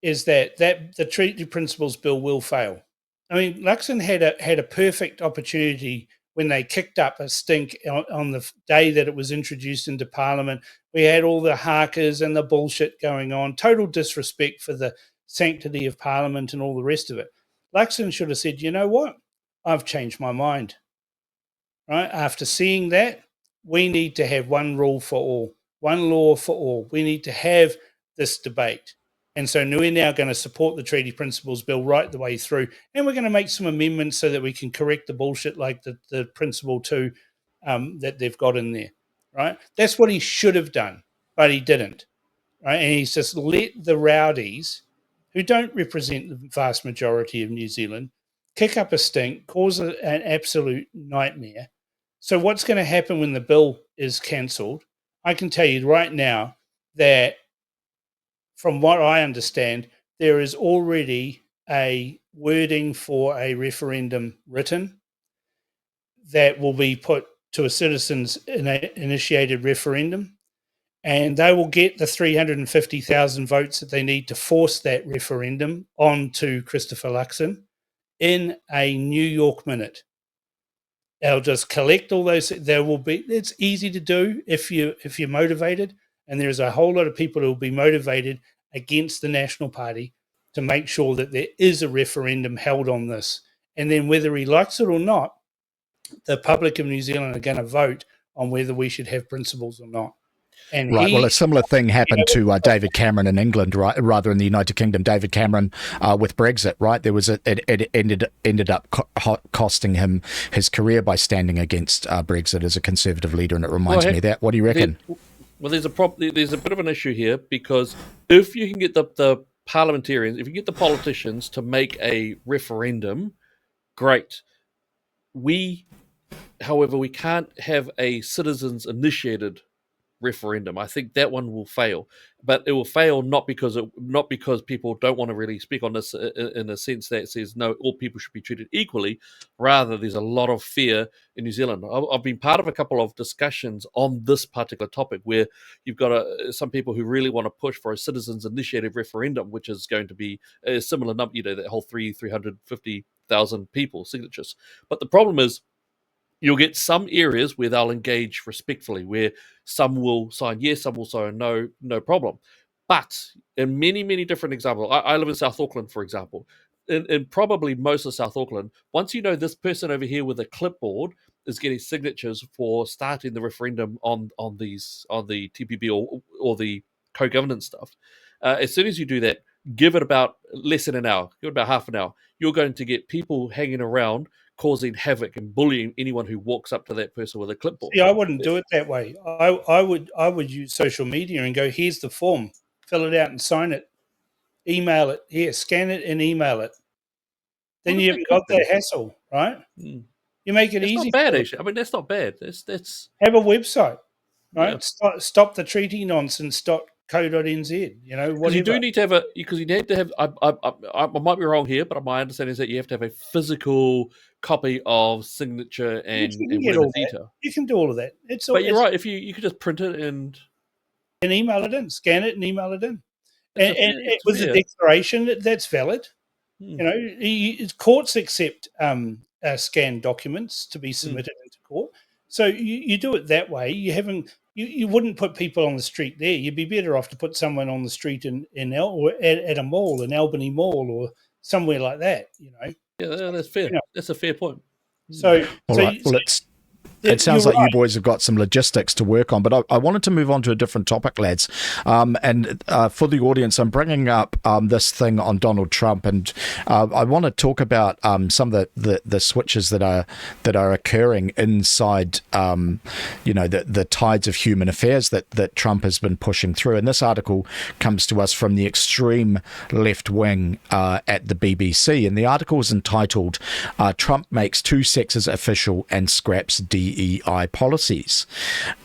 is that the Treaty Principles Bill will fail. I mean, Luxon had a perfect opportunity when they kicked up a stink on the day that it was introduced into Parliament. We had all the harkers and the bullshit going on, total disrespect for the sanctity of Parliament and all the rest of it. Luxon should have said, you know what? I've changed my mind. Right? After seeing that, we need to have one rule for all, one law for all. We need to have this debate. And so we're now going to support the Treaty Principles Bill right the way through. And we're going to make some amendments so that we can correct the bullshit like the Principle 2 that they've got in there. Right? That's what he should have done, but he didn't. Right? And he's just let the rowdies, who don't represent the vast majority of New Zealand, kick up a stink, cause an absolute nightmare. So what's going to happen when the bill is cancelled? I can tell you right now that from what I understand, there is already a wording for a referendum written that will be put to a citizens initiated referendum, and they will get the 350,000 votes that they need to force that referendum onto Christopher Luxon in a New York minute. They'll just collect all those. It's easy to do if you're motivated, and there's a whole lot of people who will be motivated against the National Party to make sure that there is a referendum held on this. And then whether he likes it or not, the public of New Zealand are going to vote on whether we should have principles or not. And Right. Well, a similar thing happened to David Cameron in England, right? Rather in the United Kingdom, David Cameron with Brexit, right? There was it ended up costing him his career by standing against Brexit as a Conservative leader, and it reminds me of that. What do you reckon? There's a bit of an issue here, because if you can get the parliamentarians, if you get the politicians to make a referendum, great. However, we can't have a citizens initiated referendum. I think that one will fail, but it will fail not because people don't want to really speak on this in a sense that says no, all people should be treated equally. Rather, there's a lot of fear in New Zealand. I've been part of a couple of discussions on this particular topic where you've got some people who really want to push for a citizens initiative referendum, which is going to be a similar number, that whole 350,000 people signatures. But the problem is, you'll get some areas where they'll engage respectfully, where some will sign yes, some will sign no, no problem. But in many, many different examples, I live in South Auckland, for example. In probably most of South Auckland, once you know this person over here with a clipboard is getting signatures for starting the referendum on the TPP or the co-governance stuff, as soon as you do that, give it about less than an hour, give it about half an hour, you're going to get people hanging around causing havoc and bullying anyone who walks up to that person with a clipboard. See, I wouldn't do it that way. I would use social media and go, here's the form, fill it out and sign it, email it, here, scan it and email it. Then you haven't got that hassle, right? Mm. You make it It's easy. not bad, actually. I mean, that's not bad. That's have a website, right? Yeah. Stop the treaty nonsense.co.nz. Whatever. You do need to have because you need to have. I might be wrong here, but my understanding is that you have to have a physical copy of signature and whatever detail. You can do all of that. You're right. If you could just print it and email it in, scan it and email it in, and with a declaration that's valid. Courts accept scanned documents to be submitted into court. So you do it that way. You wouldn't put people on the street there. You'd be better off to put someone on the street or at a mall, an Albany Mall, or somewhere like that. Yeah, that's fair. That's a fair point. It sounds like you boys have got some logistics to work on, but I wanted to move on to a different topic, lads. And for the audience, I'm bringing up this thing on Donald Trump, and I want to talk about some of the switches that are occurring inside, the tides of human affairs that Trump has been pushing through. And this article comes to us from the extreme left wing at the BBC, and the article is entitled "Trump Makes Two Sexes Official and Scraps DEI Policies."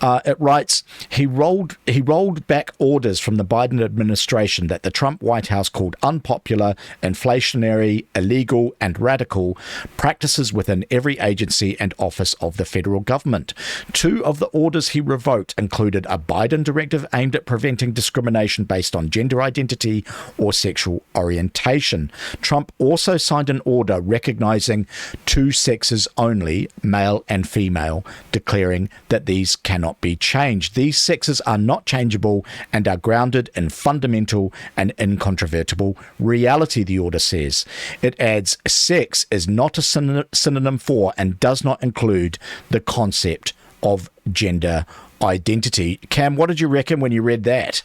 It writes, he rolled back orders from the Biden administration that the Trump White House called unpopular, inflationary, illegal, and radical practices within every agency and office of the federal government. Two of the orders he revoked included a Biden directive aimed at preventing discrimination based on gender identity or sexual orientation. Trump also signed an order recognizing two sexes only, male and female, declaring that these cannot be changed. These sexes are not changeable and are grounded in fundamental and incontrovertible reality, the order says. It adds, sex is not a synonym for and does not include the concept of gender identity. Cam, what did you reckon when you read that?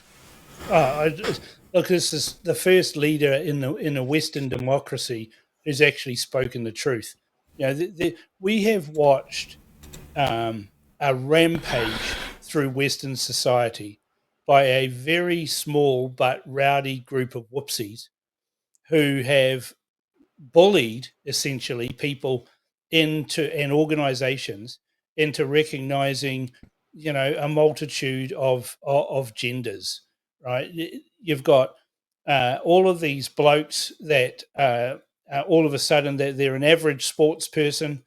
Look, this is the first leader in a Western democracy who's actually spoken the truth. We have watched a rampage through Western society by a very small but rowdy group of whoopsies who have bullied essentially people and organizations into recognizing a multitude of genders, right? You've got all of these blokes that all of a sudden they're an average sports person.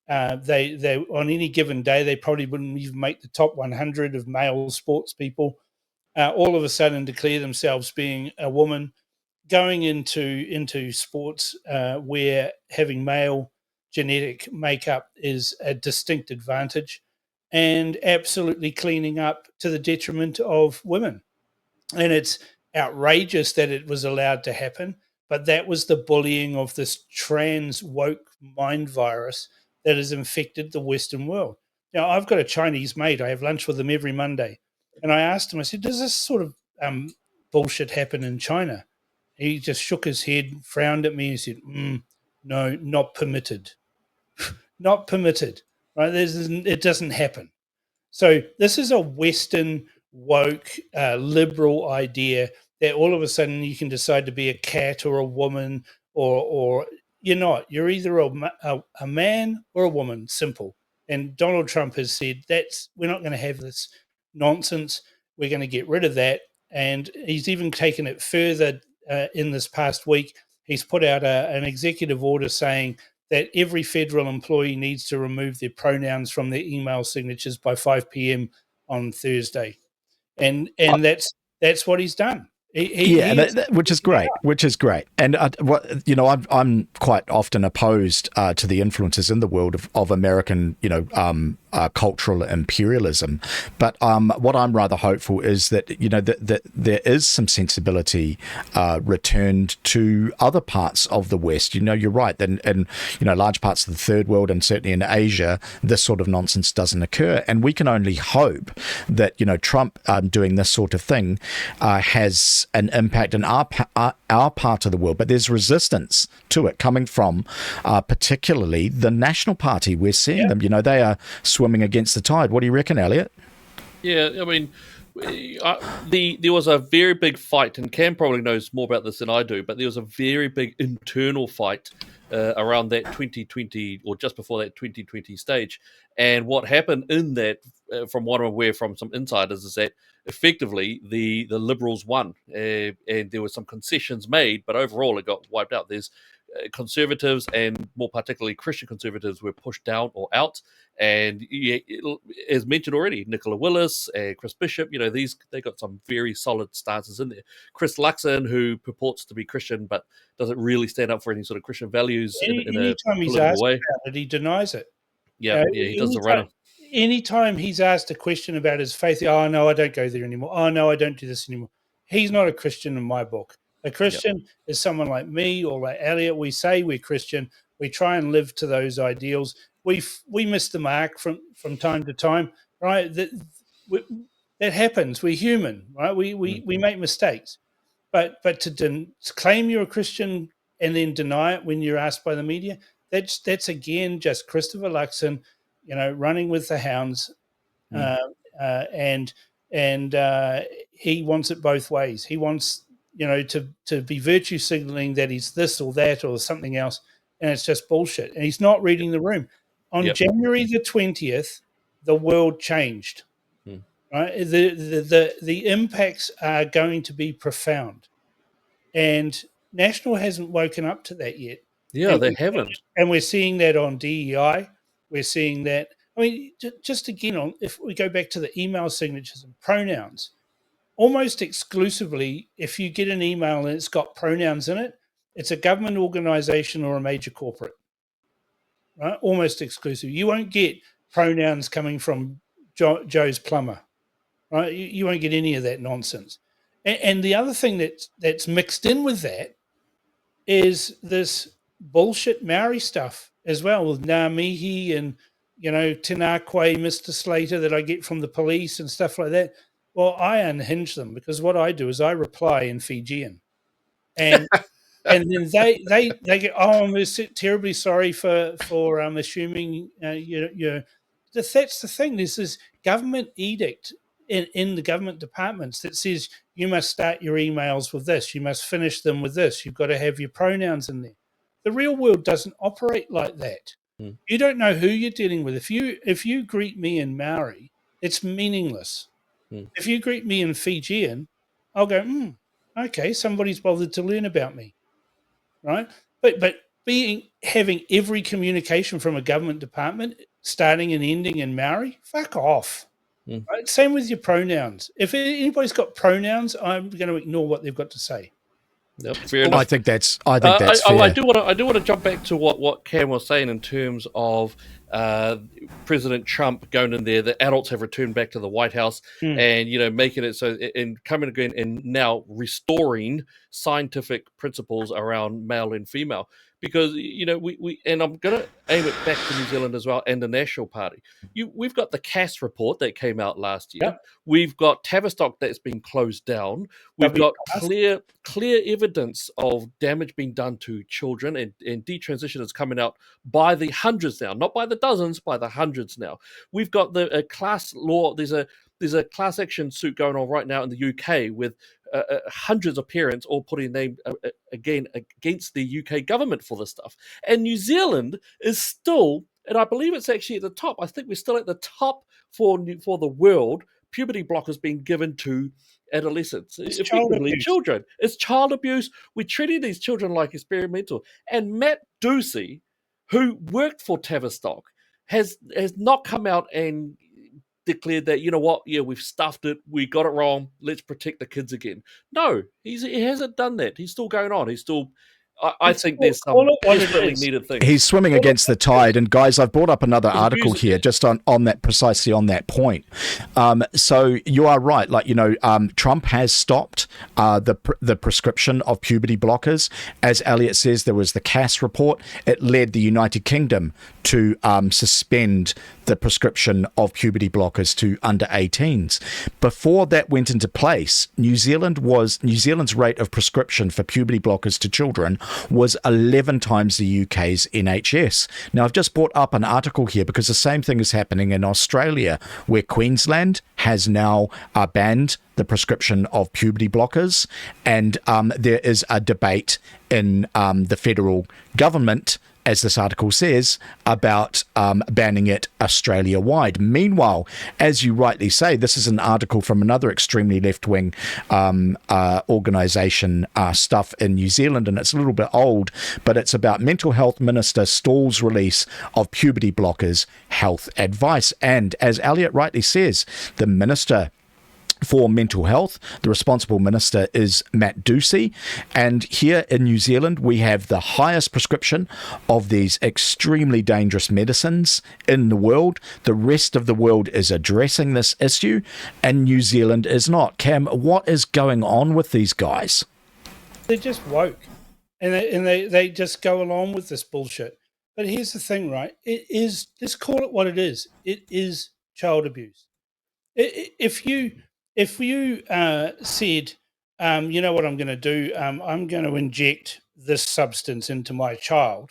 They on any given day they probably wouldn't even make the top 100 of male sports people. All of a sudden declare themselves being a woman, going into sports where having male genetic makeup is a distinct advantage, and absolutely cleaning up to the detriment of women. And it's outrageous that it was allowed to happen, but that was the bullying of this trans woke mind virus that has infected the Western world. Now, I've got a Chinese mate. I have lunch with him every Monday. And I asked him, I said, does this sort of bullshit happen in China? He just shook his head, frowned at me, and said, no, not permitted. Not permitted. Right? It doesn't happen. So this is a Western woke liberal idea that all of a sudden you can decide to be a cat or a woman, or you're not. You're either a man or a woman. Simple. And Donald Trump has said we're not going to have this nonsense. We're going to get rid of that. And he's even taken it further in this past week. He's put out an executive order saying that every federal employee needs to remove their pronouns from their email signatures by 5 p.m. on Thursday, and that's what he's done. Which is great. Which is great. And I'm quite often opposed to the influences in the world of American, cultural imperialism. But what I'm rather hopeful is that that there is some sensibility returned to other parts of the West. You're right. And large parts of the third world and certainly in Asia, this sort of nonsense doesn't occur. And we can only hope that Trump doing this sort of thing has an impact in our part of the world, but there's resistance to it coming from particularly the National Party. We're seeing them, they are swimming against the tide. What do you reckon, Elliot? Yeah, I mean, there was a very big fight, and Cam probably knows more about this than I do, but there was a very big internal fight around that 2020 or just before that 2020 stage. And what happened in that, from what I'm aware from some insiders, is that effectively the Liberals won, and there were some concessions made, but overall it got wiped out. There's conservatives, and more particularly Christian conservatives, were pushed down or out. And as mentioned already, Nicola Willis and Chris Bishop, they got some very solid starters in there. Chris Luxon, who purports to be Christian but doesn't really stand up for any sort of Christian values in a political way. About it, he denies it. Yeah, he does the runner. Anytime he's asked a question about his faith, oh no, I don't go there anymore. Oh no, I don't do this anymore. He's not a Christian in my book. A Christian is someone like me or like Elliot. We say we're Christian. We try and live to those ideals. We miss the mark from time to time, right? That happens. We're human, right? We make mistakes, but to claim you're a Christian and then deny it when you're asked by the media, that's again just Christopher Luxon, running with the hounds, and he wants it both ways. He wants to be virtue signaling that he's this or that or something else, and it's just bullshit. And he's not reading the room. On January the 20th, the world changed. Right, the impacts are going to be profound, and National hasn't woken up to that yet. Yeah, they haven't, and we're seeing that on DEI. We're seeing that. I mean, just again, if we go back to the email signatures and pronouns, almost exclusively, if you get an email and it's got pronouns in it, it's a government organization or a major corporate. Right? Almost exclusive. You won't get pronouns coming from Joe's plumber. Right? You won't get any of that nonsense. And the other thing that's mixed in with that is this bullshit Maori stuff as well, with Ngā Mihi and, Tēnā Koe, Mr. Slater, that I get from the police and stuff like that. Well, I unhinge them, because what I do is I reply in Fijian. And and then they get, oh, I'm terribly sorry for assuming that's the thing. There's this government edict in the government departments that says you must start your emails with this, you must finish them with this, you've got to have your pronouns in there. The real world doesn't operate like that. You don't know who you're dealing with. If you greet me in Maori, it's meaningless. If you greet me in Fijian, I'll go, okay, somebody's bothered to learn about me. Right? But having every communication from a government department starting and ending in Maori, fuck off. Right? Same with your pronouns. If anybody's got pronouns, I'm going to ignore what they've got to say. Yep, fair enough. I think that's fair. I do want to jump back to what Cam was saying in terms of uh, President Trump going in there, the adults have returned back to the White House, and making it so, and coming again and now restoring scientific principles around male and female. Because we and I'm going to aim it back to New Zealand as well, and the National Party. We've got the Cass report that came out last year. Yep. We've got Tavistock that's been closed down. We've got clear evidence of damage being done to children, and detransition is coming out by the hundreds now, not by the dozens, by the hundreds now. We've got the class law. There's a class action suit going on right now in the UK with hundreds of parents all putting name again against the UK government for this stuff. And New Zealand is still, and I believe it's actually at the top. I think we're still at the top for the world. Puberty blockers being given to adolescents, effectively children. It's child abuse. We're treating these children like experimental. And Matt Ducey, who worked for Tavistock, has not come out and declared that, you know what, yeah, we've stuffed it, we got it wrong, let's protect the kids again. No, he hasn't done that. He's still going on. He's still, I think there's some desperately needed things. He's swimming against the tide. And guys, I've brought up another article here just on that, precisely on that point. So you are right. Like, Trump has stopped the prescription of puberty blockers. As Elliot says, there was the Cass report. It led the United Kingdom to suspend the prescription of puberty blockers to under 18s. Before that went into place, New Zealand's rate of prescription for puberty blockers to children was 11 times the UK's NHS. Now, I've just brought up an article here because the same thing is happening in Australia, where Queensland has now banned the prescription of puberty blockers, and there is a debate in the federal government, as this article says, about banning it Australia-wide. Meanwhile, as you rightly say, this is an article from another extremely left-wing organisation, stuff in New Zealand, and it's a little bit old, but it's about Mental Health Minister stalls release of puberty blockers health advice. And as Elliot rightly says, the Minister for Mental Health, the responsible minister is Matt Ducey. And here in New Zealand, we have the highest prescription of these extremely dangerous medicines in the world. The rest of the world is addressing this issue, and New Zealand is not. Cam, what is going on with these guys? They're just woke, and they just go along with this bullshit. But here's the thing, right? It is, just call it what it is. It is child abuse. If you said, you know what I'm going to do? I'm going to inject this substance into my child.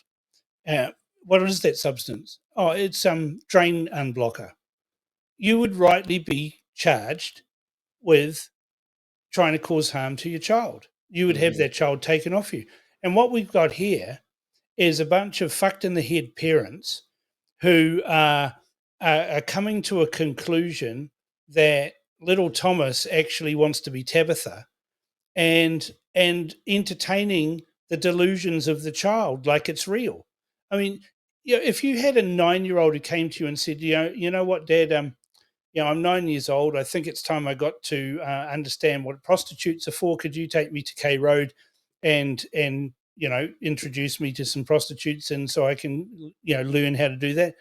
What is that substance? Oh, it's drain unblocker. You would rightly be charged with trying to cause harm to your child. You would have that child taken off you. And what we've got here is a bunch of fucked in the head parents who are coming to a conclusion that little Thomas actually wants to be Tabitha, and entertaining the delusions of the child like it's real. I mean, if you had a 9-year-old who came to you and said, you know what, Dad, I'm 9 years old. I think it's time I got to understand what prostitutes are for. Could you take me to K Road and introduce me to some prostitutes, and so I can learn how to do that?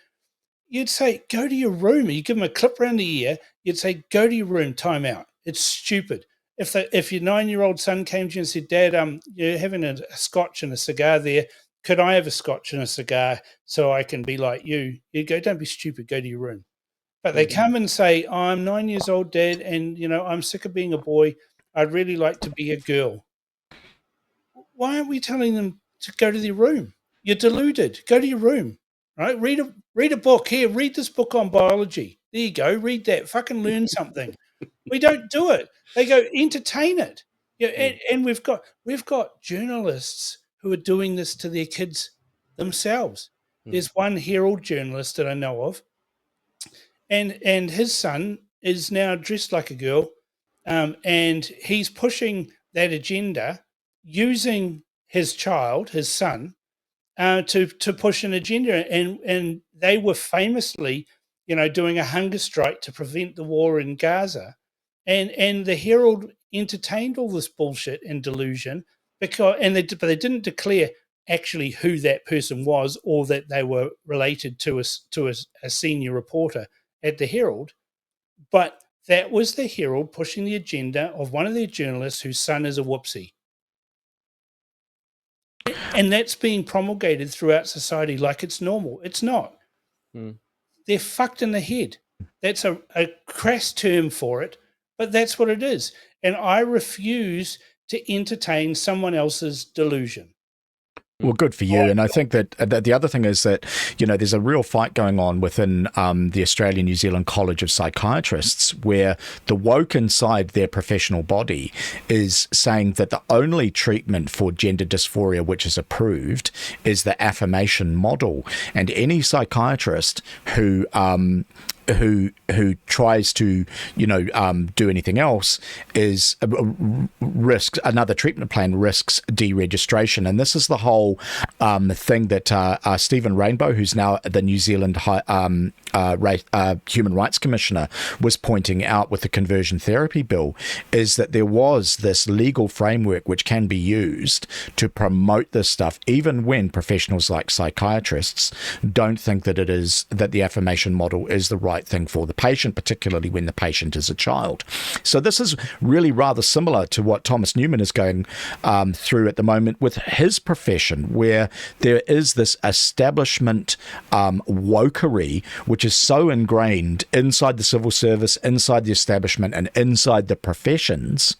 You'd say, go to your room. You give them a clip around the ear. You'd say, go to your room, time out. It's stupid. If your 9-year-old son came to you and said, Dad, you're having a scotch and a cigar there. Could I have a scotch and a cigar so I can be like you? You'd go, don't be stupid, go to your room. But they come and say, oh, I'm 9 years old, Dad, and, I'm sick of being a boy. I'd really like to be a girl. Why aren't we telling them to go to their room? You're deluded. Go to your room. Right? Read a book. Here, read this book on biology. There you go. Read that. Fucking learn something. We don't do it. They go entertain it. And we've got journalists who are doing this to their kids themselves. There's one Herald journalist that I know of, and his son is now dressed like a girl, and he's pushing that agenda using his son, to push an agenda, and they were famously, doing a hunger strike to prevent the war in Gaza, and the Herald entertained all this bullshit and delusion but they didn't declare actually who that person was or that they were related to a senior reporter at the Herald, but that was the Herald pushing the agenda of one of their journalists whose son is a whoopsie. And that's being promulgated throughout society like it's normal. It's not. They're fucked in the head. That's a crass term for it, but that's what it is. And I refuse to entertain someone else's delusion. Well, good for you. And I think that the other thing is that, there's a real fight going on within the Australian New Zealand College of Psychiatrists, where the woke inside their professional body is saying that the only treatment for gender dysphoria which is approved is the affirmation model. And any psychiatrist who tries to do anything else is risks another treatment plan, risks deregistration. And this is the whole thing that Stephen Rainbow, who's now the New Zealand Human Rights Commissioner, was pointing out with the conversion therapy bill, is that there was this legal framework which can be used to promote this stuff, even when professionals like psychiatrists don't think that the affirmation model is the right thing for the patient, particularly when the patient is a child. So this is really rather similar to what Thomas Newman is going through at the moment with his profession, where there is this establishment wokery, which is so ingrained inside the civil service, inside the establishment, and inside the professions,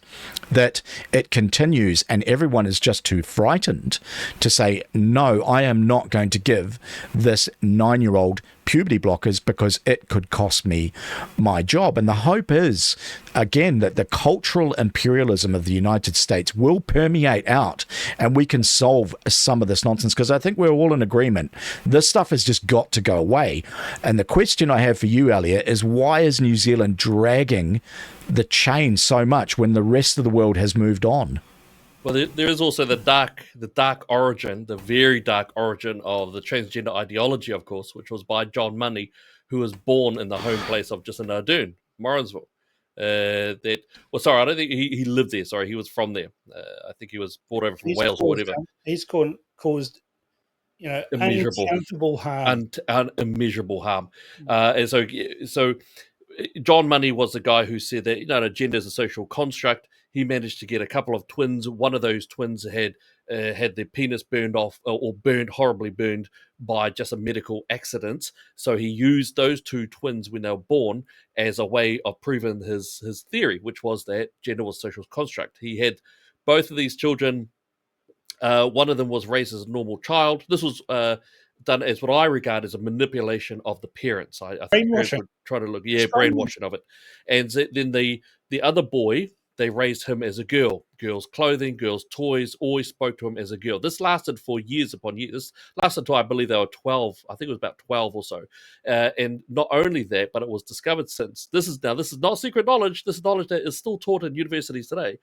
that it continues, and everyone is just too frightened to say, no, I am not going to give this 9-year-old puberty blockers because it could cost me my job. And the hope is, again, that the cultural imperialism of the United States will permeate out and we can solve some of this nonsense, because I think we're all in agreement. This stuff has just got to go away. And the question I have for you, Elliot, is why is New Zealand dragging the chain so much when the rest of the world has moved on? Well, there is also the dark origin, the very dark origin of the transgender ideology, of course, which was by John Money, who was born in the home place of Jacinda Ardern, Morrinsville. I don't think he lived there. Sorry, he was from there. I think he was brought over from Wales or whatever. He's caused uncountable harm. Immeasurable harm. And so John Money was the guy who said that gender is a social construct. He managed to get a couple of twins. One of those twins had their penis burned off or horribly burned by just a medical accident. So he used those two twins when they were born as a way of proving his theory, which was that gender was a social construct. He had both of these children. One of them was raised as a normal child. This was done as what I regard as a manipulation of the parents. I think parents would try to brainwashing of it. And then the other boy, they raised him as a girl. Girls' clothing, girls' toys, always spoke to him as a girl. This lasted for years upon years. This lasted until I believe they were 12. I think it was about 12 or so. And not only that, but it was discovered since. This is not secret knowledge. This is knowledge that is still taught in universities today.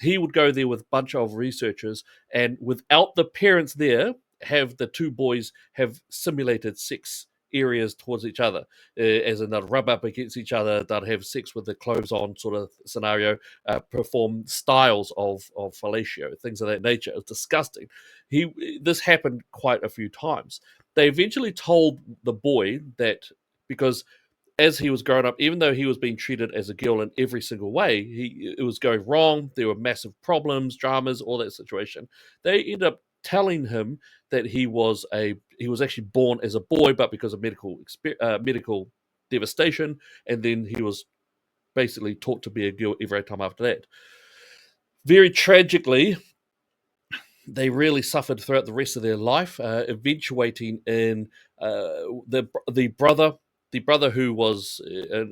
He would go there with a bunch of researchers, and without the parents there, have the two boys have simulated sex areas towards each other, as in they'll rub up against each other, they'll have sex with the clothes on sort of scenario, perform styles of fellatio, things of that nature. It's disgusting. This happened quite a few times. They eventually told the boy that because as he was growing up, even though he was being treated as a girl in every single way, it was going wrong. There were massive problems, dramas, all that situation. They ended up telling him that he was actually born as a boy, but because of medical devastation, and then he was basically taught to be a girl every time after that. Very tragically, they really suffered throughout the rest of their life, eventuating in the brother who was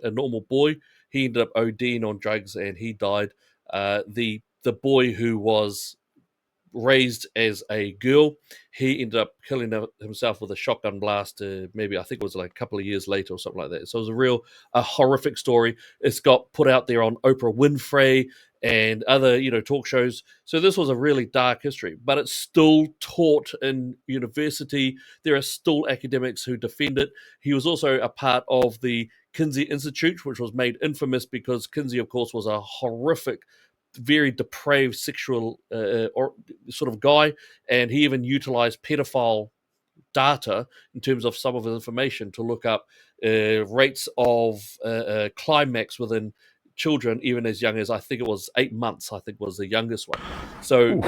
a normal boy. He ended up ODing on drugs and he died. The boy who was raised as a girl, he ended up killing himself with a shotgun blast. Maybe I think it was like a couple of years later or something like that. So it was a horrific story. It's got put out there on Oprah Winfrey and other talk shows. So this was a really dark history, but it's still taught in university. There are still academics who defend it. He was also a part of the Kinsey Institute, which was made infamous because Kinsey, of course, was a horrific very depraved sexual or sort of guy, and he even utilized pedophile data in terms of some of his information to look up rates of climax within children, even as young as I think it was 8 months. I think was the youngest one. So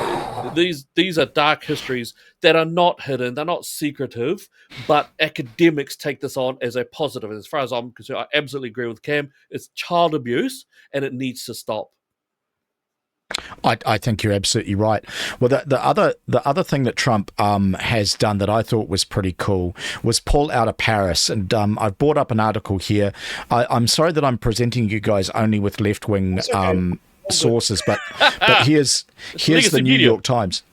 these are dark histories that are not hidden, they're not secretive, but academics take this on as a positive. As far as I'm concerned, I absolutely agree with Cam. It's child abuse, and it needs to stop. I think you're absolutely right. Well, the other thing that Trump has done that I thought was pretty cool was pull out of Paris. And I've brought up an article here. I'm sorry that I'm presenting you guys only with left wing sources, but here's the New York Times.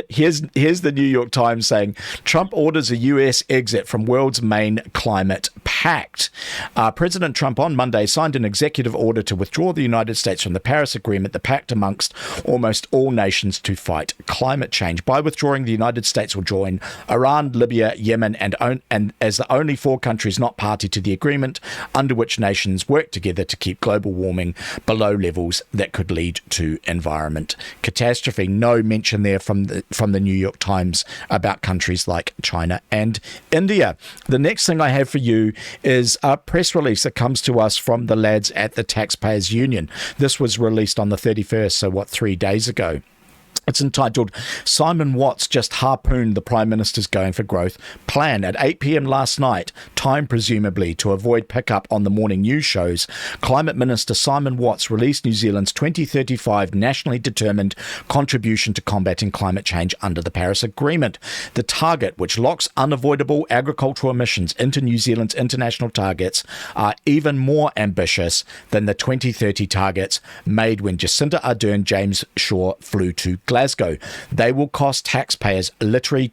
Here's the New York Times saying Trump orders a US exit from world's main climate pact. President Trump on Monday signed an executive order to withdraw the United States from the Paris Agreement, the pact amongst almost all nations to fight climate change. By withdrawing, the United States will join Iran, Libya, Yemen, and as the only 4 countries not party to the agreement, under which nations work together to keep global warming below levels that could lead to environment catastrophe. No mention there from the New York Times about countries like China and India. The next thing I have for you is a press release that comes to us from the lads at the Taxpayers Union. This was released on the 31st, so 3 days ago. It's entitled, Simon Watts just harpooned the Prime Minister's Going for Growth plan. At 8 p.m. last night, time presumably to avoid pickup on the morning news shows, Climate Minister Simon Watts released New Zealand's 2035 nationally determined contribution to combating climate change under the Paris Agreement. The target, which locks unavoidable agricultural emissions into New Zealand's international targets, are even more ambitious than the 2030 targets made when Jacinda Ardern James Shaw flew to Glasgow. They will cost taxpayers literally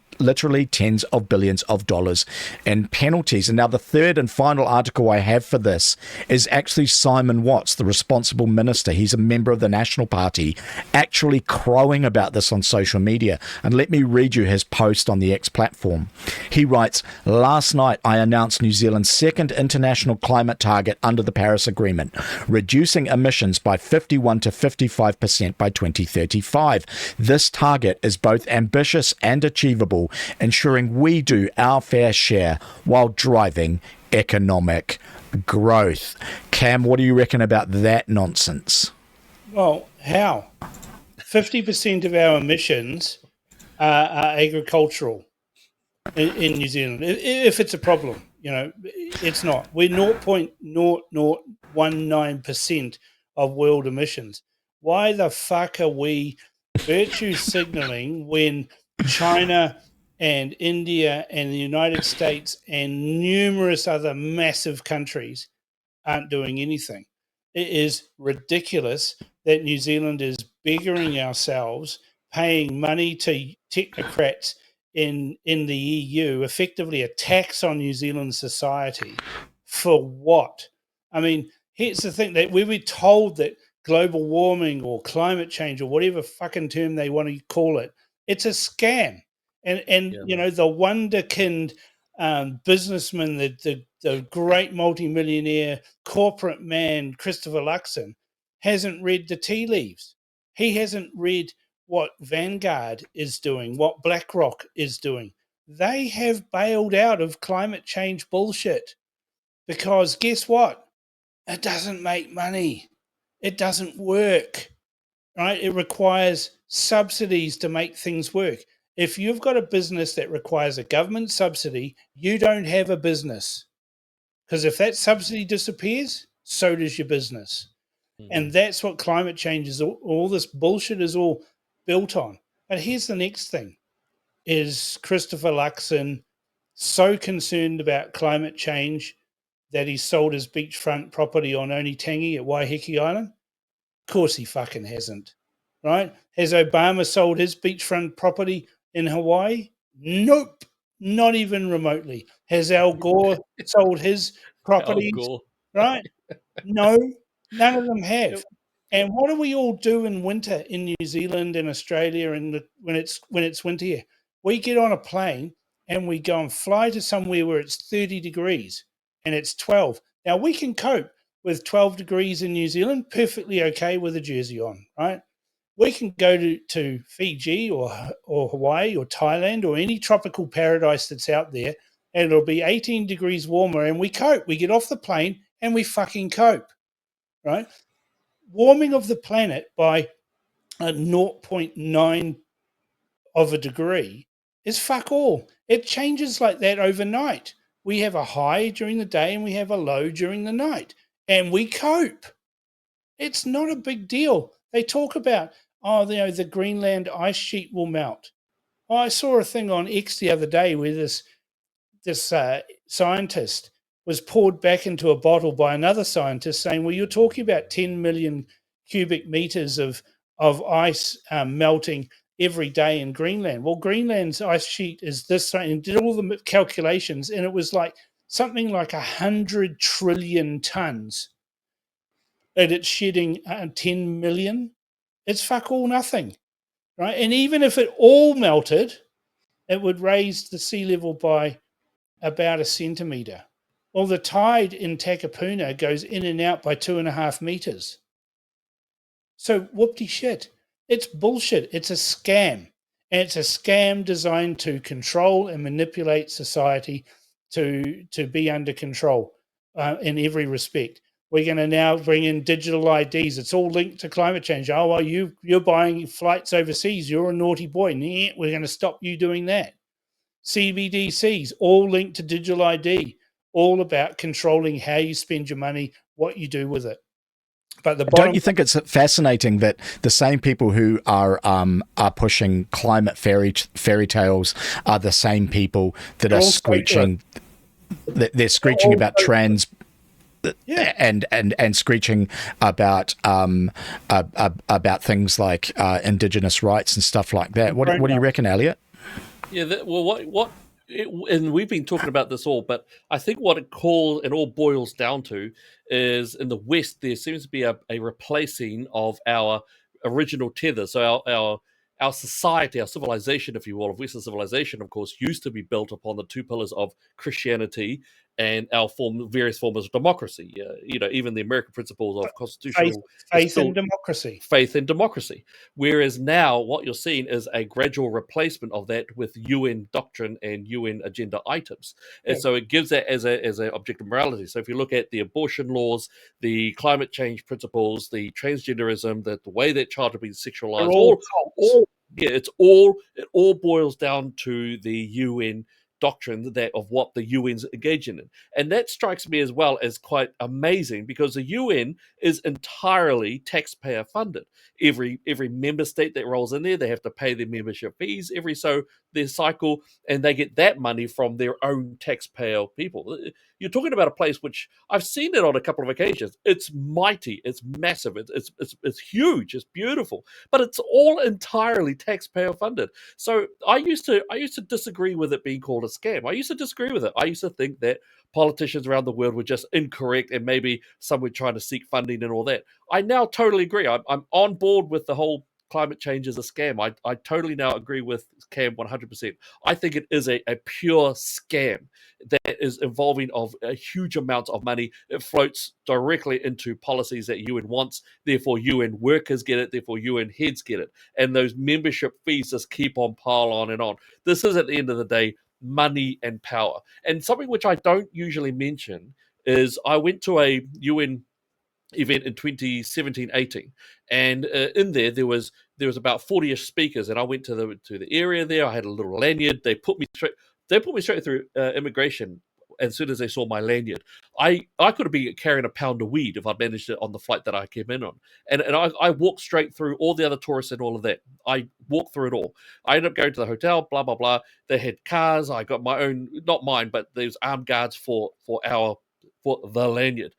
tens of billions of dollars in penalties. And now the third and final article I have for this is actually Simon Watts, the responsible minister. He's a member of the National Party, actually crowing about this on social media. And let me read you his post on the X platform. He writes, last night I announced New Zealand's second international climate target under the Paris Agreement, reducing emissions by 51 to 55% by 2035. This target is both ambitious and achievable, ensuring we do our fair share while driving economic growth. Cam, what do you reckon about that nonsense? Well, how? 50% of our emissions are agricultural in New Zealand. If it's a problem, it's not. We're 0.0019% of world emissions. Why the fuck are we virtue signaling when China and India and the United States and numerous other massive countries aren't doing anything? It is ridiculous that New Zealand is beggaring ourselves, paying money to technocrats in the EU, effectively a tax on New Zealand society. For what? I mean, here's the thing, that we were told that global warming or climate change or whatever fucking term they want to call it, it's a scam. And the wonderkind businessman, the great multimillionaire corporate man, Christopher Luxon, hasn't read the tea leaves. He hasn't read what Vanguard is doing, what BlackRock is doing. They have bailed out of climate change bullshit because guess what? It doesn't make money. It doesn't work, right? It requires subsidies to make things work. If you've got a business that requires a government subsidy, you don't have a business. Because if that subsidy disappears, so does your business. And that's what climate change is, all this bullshit is all built on. But here's the next thing. Is Christopher Luxon so concerned about climate change that he sold his beachfront property on Oneitangi at Waiheke Island? Of course he fucking hasn't, right? Has Obama sold his beachfront property in Hawaii? Nope, not even remotely. Has Al Gore sold his properties, right? No, none of them have. And what do we all do in winter in New Zealand and Australia when it's winter here? We get on a plane and we go and fly to somewhere where it's 30 degrees and it's 12. Now, we can cope. with 12 degrees in New Zealand, perfectly okay with a jersey on, right? We can go to Fiji or Hawaii or Thailand or any tropical paradise that's out there, and it'll be 18 degrees warmer, and we cope. We get off the plane and we fucking cope, right? Warming of the planet by a 0.9 of a degree is fuck all. It changes like that overnight. We have a high during the day and we have a low during the night, and we cope. It's not a big deal. They talk about, the Greenland ice sheet will melt. Oh, I saw a thing on X the other day where this scientist was poured back into a bottle by another scientist saying, well, you're talking about 10 million cubic meters of ice melting every day in Greenland. Well, Greenland's ice sheet is this, and did all the calculations, and it was like something like 100 trillion tons, and it's shedding 10 million. It's fuck all nothing, right? And even if it all melted, it would raise the sea level by about a centimetre. Well, the tide in Takapuna goes in and out by 2.5 meters. So whoopty shit. It's bullshit. It's a scam. And it's a scam designed to control and manipulate society to be under control in every respect. We're going to now bring in digital IDs. It's all linked to climate change. Oh, well, you're buying flights overseas. You're a naughty boy. Nah, we're going to stop you doing that. CBDCs, all linked to digital ID, all about controlling how you spend your money, what you do with it. But don't you think it's fascinating that the same people who are pushing climate fairy tales are the same people that are screeching? They're screeching about trans. Yeah. And screeching about things like Indigenous rights and stuff like that. What do you reckon, Elliot? Yeah, and we've been talking about this all, but I think what it all boils down to is in the West there seems to be a replacing of our original tether. So our society, our civilization, if you will, of Western civilization, of course, used to be built upon the two pillars of Christianity and our various forms of democracy. Even the American principles of constitutional faith and democracy. Faith and democracy. Whereas now, what you're seeing is a gradual replacement of that with UN doctrine and UN agenda items, and so it gives that as a objective morality. So if you look at the abortion laws, the climate change principles, the transgenderism, the way that child are being sexualized, it all boils down to the UN doctrine of what the UN's engaging in. And that strikes me as well as quite amazing because the UN is entirely taxpayer funded. Every member state that rolls in there, they have to pay their membership fees every so their cycle, and they get that money from their own taxpayer people. You're talking about a place which I've seen it on a couple of occasions. It's mighty, it's massive, it's huge, it's beautiful, but it's all entirely taxpayer funded. So I used to disagree with it being called a scam. I used to disagree with it. I used to think that politicians around the world were just incorrect and maybe some were trying to seek funding and all that. I now totally agree. I'm on board with the whole climate change is a scam. I totally now agree with Cam 100%. I think it is a pure scam that is involving of a huge amount of money. It floats directly into policies that UN wants. Therefore, UN workers get it. Therefore, UN heads get it. And those membership fees just keep on pile on and on. This is, at the end of the day, money and power. And something which I don't usually mention is I went to a UN event in 2017-18, and in there was about 40ish speakers, and I went to the area there. I had a little lanyard. They put me straight through immigration as soon as they saw my lanyard. I could have been carrying a pound of weed if I'd managed it on the flight that I came in on. And I walked straight through all the other tourists and all of that. I walked through it all. I ended up going to the hotel, blah, blah, blah. They had cars. I got my own, not mine, but there's armed guards for the lanyard.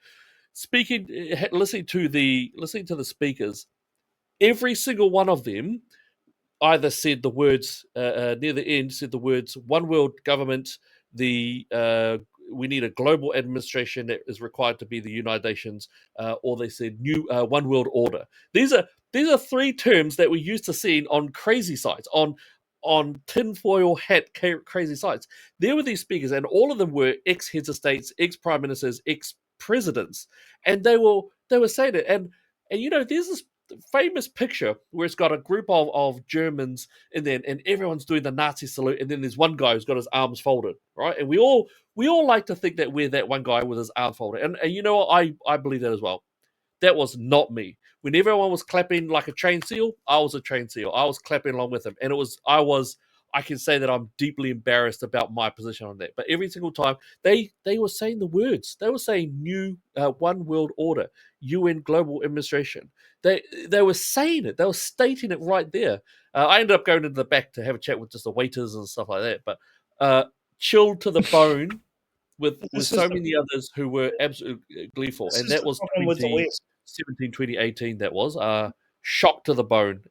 Listening to the speakers, every single one of them either said the words near the end said the words "one world government." We need a global administration that is required to be the United Nations, or they said new one world order. These are three terms that we're used to seeing on crazy sites, on tinfoil hat crazy sites. There were these speakers, and all of them were ex-heads of states, ex-prime ministers, presidents, and they were saying it. And there's this famous picture where it's got a group of Germans in there, and everyone's doing the Nazi salute, and then there's one guy who's got his arms folded, right? And we all like to think that we're that one guy with his arms folded, and you know what? I believe that as well. That was not me. When everyone was clapping like a trained seal, I was a trained seal. I was clapping along with them, and I can say that I'm deeply embarrassed about my position on that. But every single time they were saying the words, they were saying new one world order, UN global administration. They were saying it. They were stating it right there. I ended up going into the back to have a chat with just the waiters and stuff like that. But chilled to the bone with so many others who were absolutely gleeful, and that was 2017, 2018. That was shocked to the bone,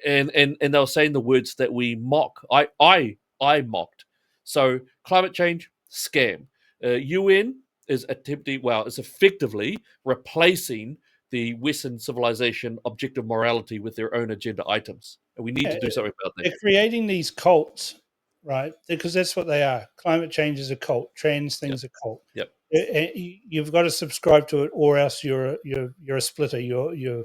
and they were saying the words that we mock. I mocked. So climate change scam. UN is attempting. Well, it's effectively replacing the Western civilization objective morality with their own agenda items, and we need to do something about that. They're creating these cults, right? Because that's what they are. Climate change is a cult. Trans things are a cult. Yep. You've got to subscribe to it, or else you're a splitter. You're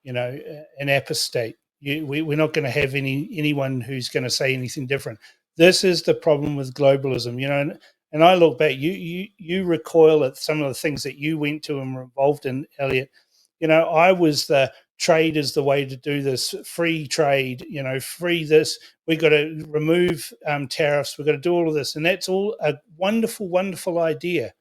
an apostate. We're not going to have anyone who's going to say anything different. This is the problem with globalism, And I look back. You recoil at some of the things that you went to and were involved in, Elliot. I was the trade is the way to do this, free trade, free this. We've got to remove tariffs. We've got to do all of this. And that's all a wonderful, wonderful idea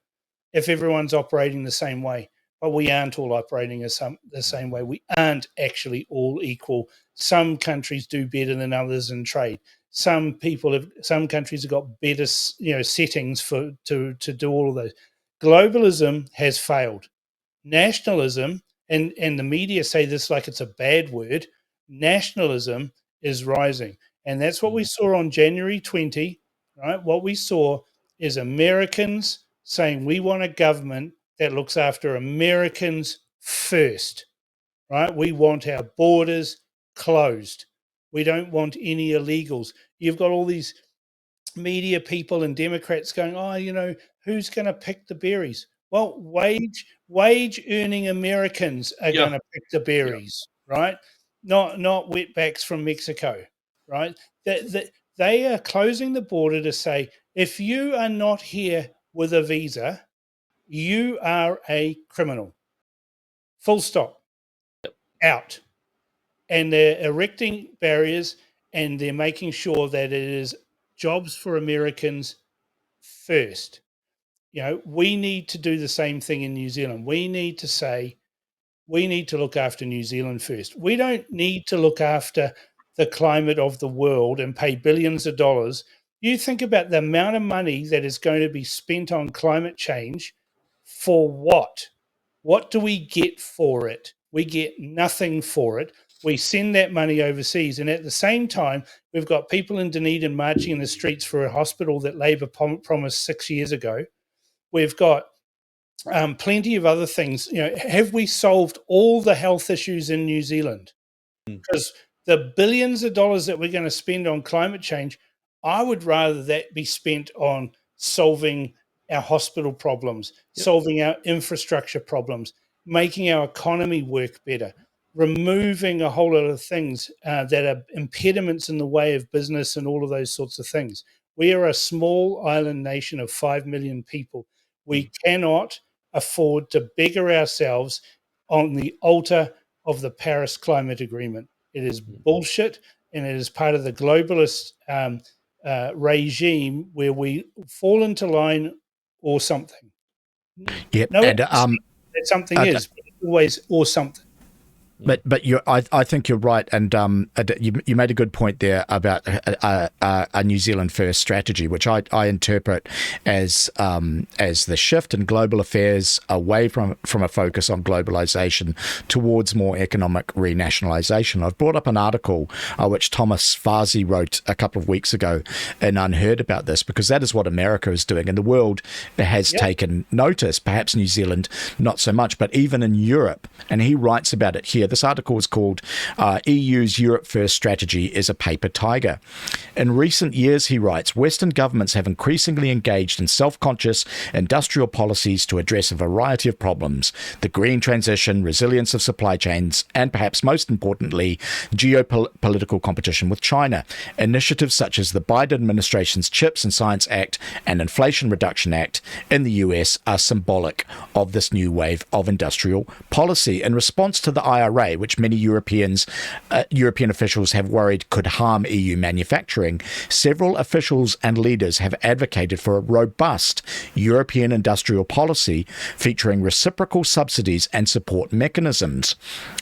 if everyone's operating the same way. But we aren't all operating the same way. We aren't actually all equal. Some countries do better than others in trade. Some countries have got better, settings to do all of those. Globalism has failed. Nationalism, and the media say this like it's a bad word, nationalism is rising. And that's what we saw on January 20, right? What we saw is Americans saying we want a government that looks after Americans first, right? We want our borders closed. We don't want any illegals. You've got all these media people and Democrats going, who's going to pick the berries? Well, wage earning Americans are going to pick the berries, right? Not wetbacks from Mexico, right? They are closing the border to say, if you are not here with a visa, you are a criminal. Full stop. Out. And they're erecting barriers, and they're making sure that it is jobs for Americans first. We need to do the same thing in New Zealand. We need to say, we need to look after New Zealand first. We don't need to look after the climate of the world and pay billions of dollars. You think about the amount of money that is going to be spent on climate change for what? What do we get for it? We get nothing for it. We send that money overseas. And at the same time, we've got people in Dunedin marching in the streets for a hospital that Labor promised 6 years ago. We've got plenty of other things. Have we solved all the health issues in New Zealand? Because the billions of dollars that we're going to spend on climate change, I would rather that be spent on solving our hospital problems, solving our infrastructure problems, making our economy work better, removing a whole lot of things that are impediments in the way of business and all of those sorts of things. We are a small island nation of 5 million people. We cannot afford to beggar ourselves on the altar of the Paris Climate Agreement. It is bullshit, and it is part of the globalist regime where we fall into line or something. Yep. No, and that something is always or something. But I think you're right, and you made a good point there about a New Zealand first strategy, which I interpret as the shift in global affairs away from a focus on globalization towards more economic renationalization. I've brought up an article which Thomas Farsi wrote a couple of weeks ago in Unheard about this, because that is what America is doing, and the world has taken notice. Perhaps New Zealand not so much, but even in Europe, and he writes about it here. media. This article is called EU's Europe First Strategy is a Paper Tiger. In recent years, he writes, Western governments have increasingly engaged in self-conscious industrial policies to address a variety of problems: the green transition, resilience of supply chains, and perhaps most importantly, geopolitical competition with China. Initiatives such as the Biden administration's CHIPS and Science Act and Inflation Reduction Act in the US are symbolic of this new wave of industrial policy. In response to the IRA, which many European officials have worried could harm EU manufacturing, several officials and leaders have advocated for a robust European industrial policy featuring reciprocal subsidies and support mechanisms.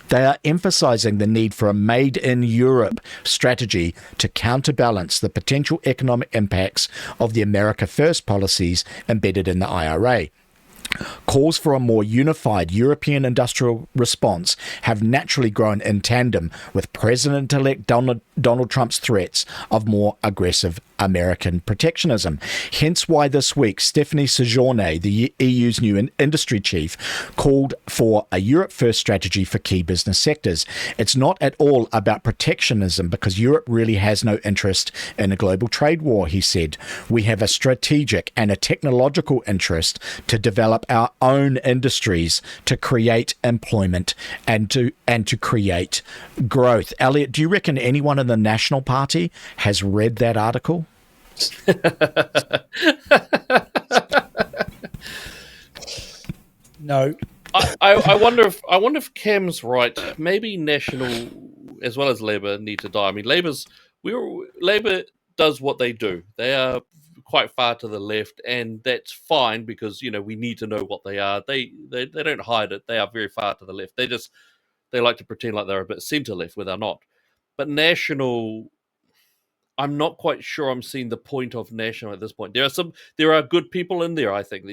They are emphasizing the need for a Made in Europe strategy to counterbalance the potential economic impacts of the America First policies embedded in the IRA. Calls for a more unified European industrial response have naturally grown in tandem with President-elect Donald Trump's threats of more aggressive American protectionism. Hence why this week Stephanie Sejourné, the EU's new industry chief, called for a Europe First strategy for key business sectors. It's not at all about protectionism because Europe really has no interest in a global trade war, he said. We have a strategic and a technological interest to develop our own industries, to create employment and to create growth. Elliot, do you reckon anyone in the National Party has read that article? No. I wonder if Cam's right. Maybe National as well as Labour need to die. I mean, Labour does what they do. They are quite far to the left, and that's fine because we need to know what they are. They don't hide it. They are very far to the left. They like to pretend like they're a bit centre left where they're not. But National, I'm not quite sure I'm seeing the point of National at this point. There are good people in there, I think.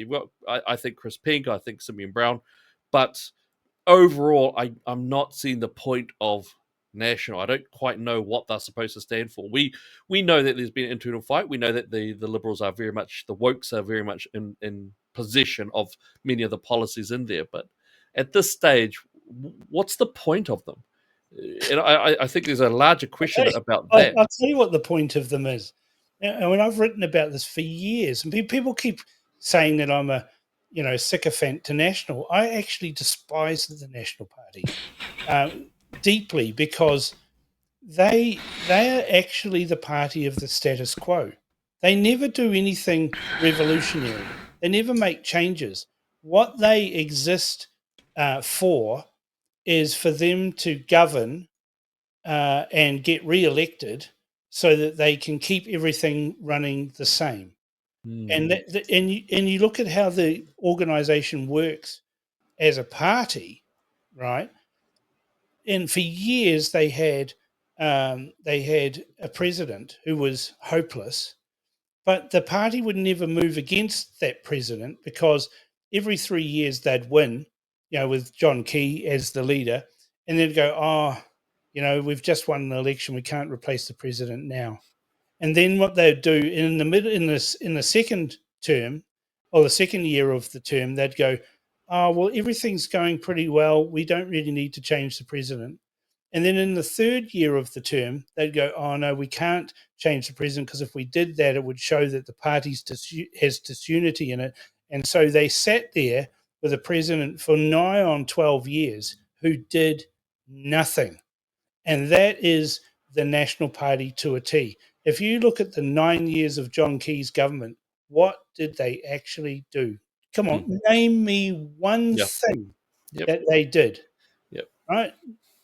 I think Chris Pink, I think Simeon Brown, but overall, I'm not seeing the point of National. I don't quite know what they're supposed to stand for. We know that there's been an internal fight. We know that the Liberals are very much, the wokes are very much in possession of many of the policies in there. But at this stage, what's the point of them? And I think there's a larger question about that. I'll tell you what the point of them is. And when I've written about this for years, and people keep saying that I'm a sycophant to National. I actually despise the National Party deeply because they are actually the party of the status quo. They never do anything revolutionary. They never make changes. What they exist for is for them to govern and get re-elected so that they can keep everything running the same. And you look at how the organization works as a party, right? And for years they had a president who was hopeless, but the party would never move against that president because every 3 years they'd win, with John Key as the leader, and they'd go, we've just won an election, we can't replace the president now. And then what they'd do in the second term or the second year of the term, they'd go, everything's going pretty well. We don't really need to change the president. And then in the third year of the term, they'd go, oh, no, we can't change the president because if we did that, it would show that the party has disunity in it. And so they sat there with a president for nigh on 12 years who did nothing. And that is the National Party to a T. If you look at the 9 years of John Key's government, what did they actually do? Come on, name me one thing that they did. Yep. Right?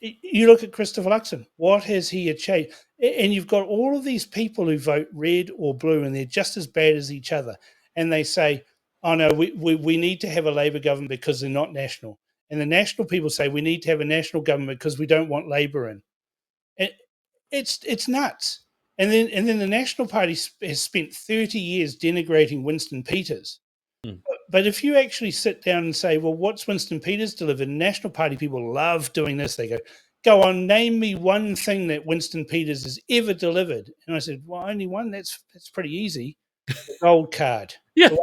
You look at Christopher Luxon. What has he achieved? And you've got all of these people who vote red or blue, and they're just as bad as each other. And they say, oh, no, we need to have a Labour government because they're not national. And the national people say we need to have a national government because we don't want Labour in. It's nuts. And then the National Party has spent 30 years denigrating Winston Peters. But if you actually sit down and say, well, what's Winston Peters delivered? National Party people love doing this. They go on, name me one thing that Winston Peters has ever delivered. And I said, well, only one. That's pretty easy. The gold card. The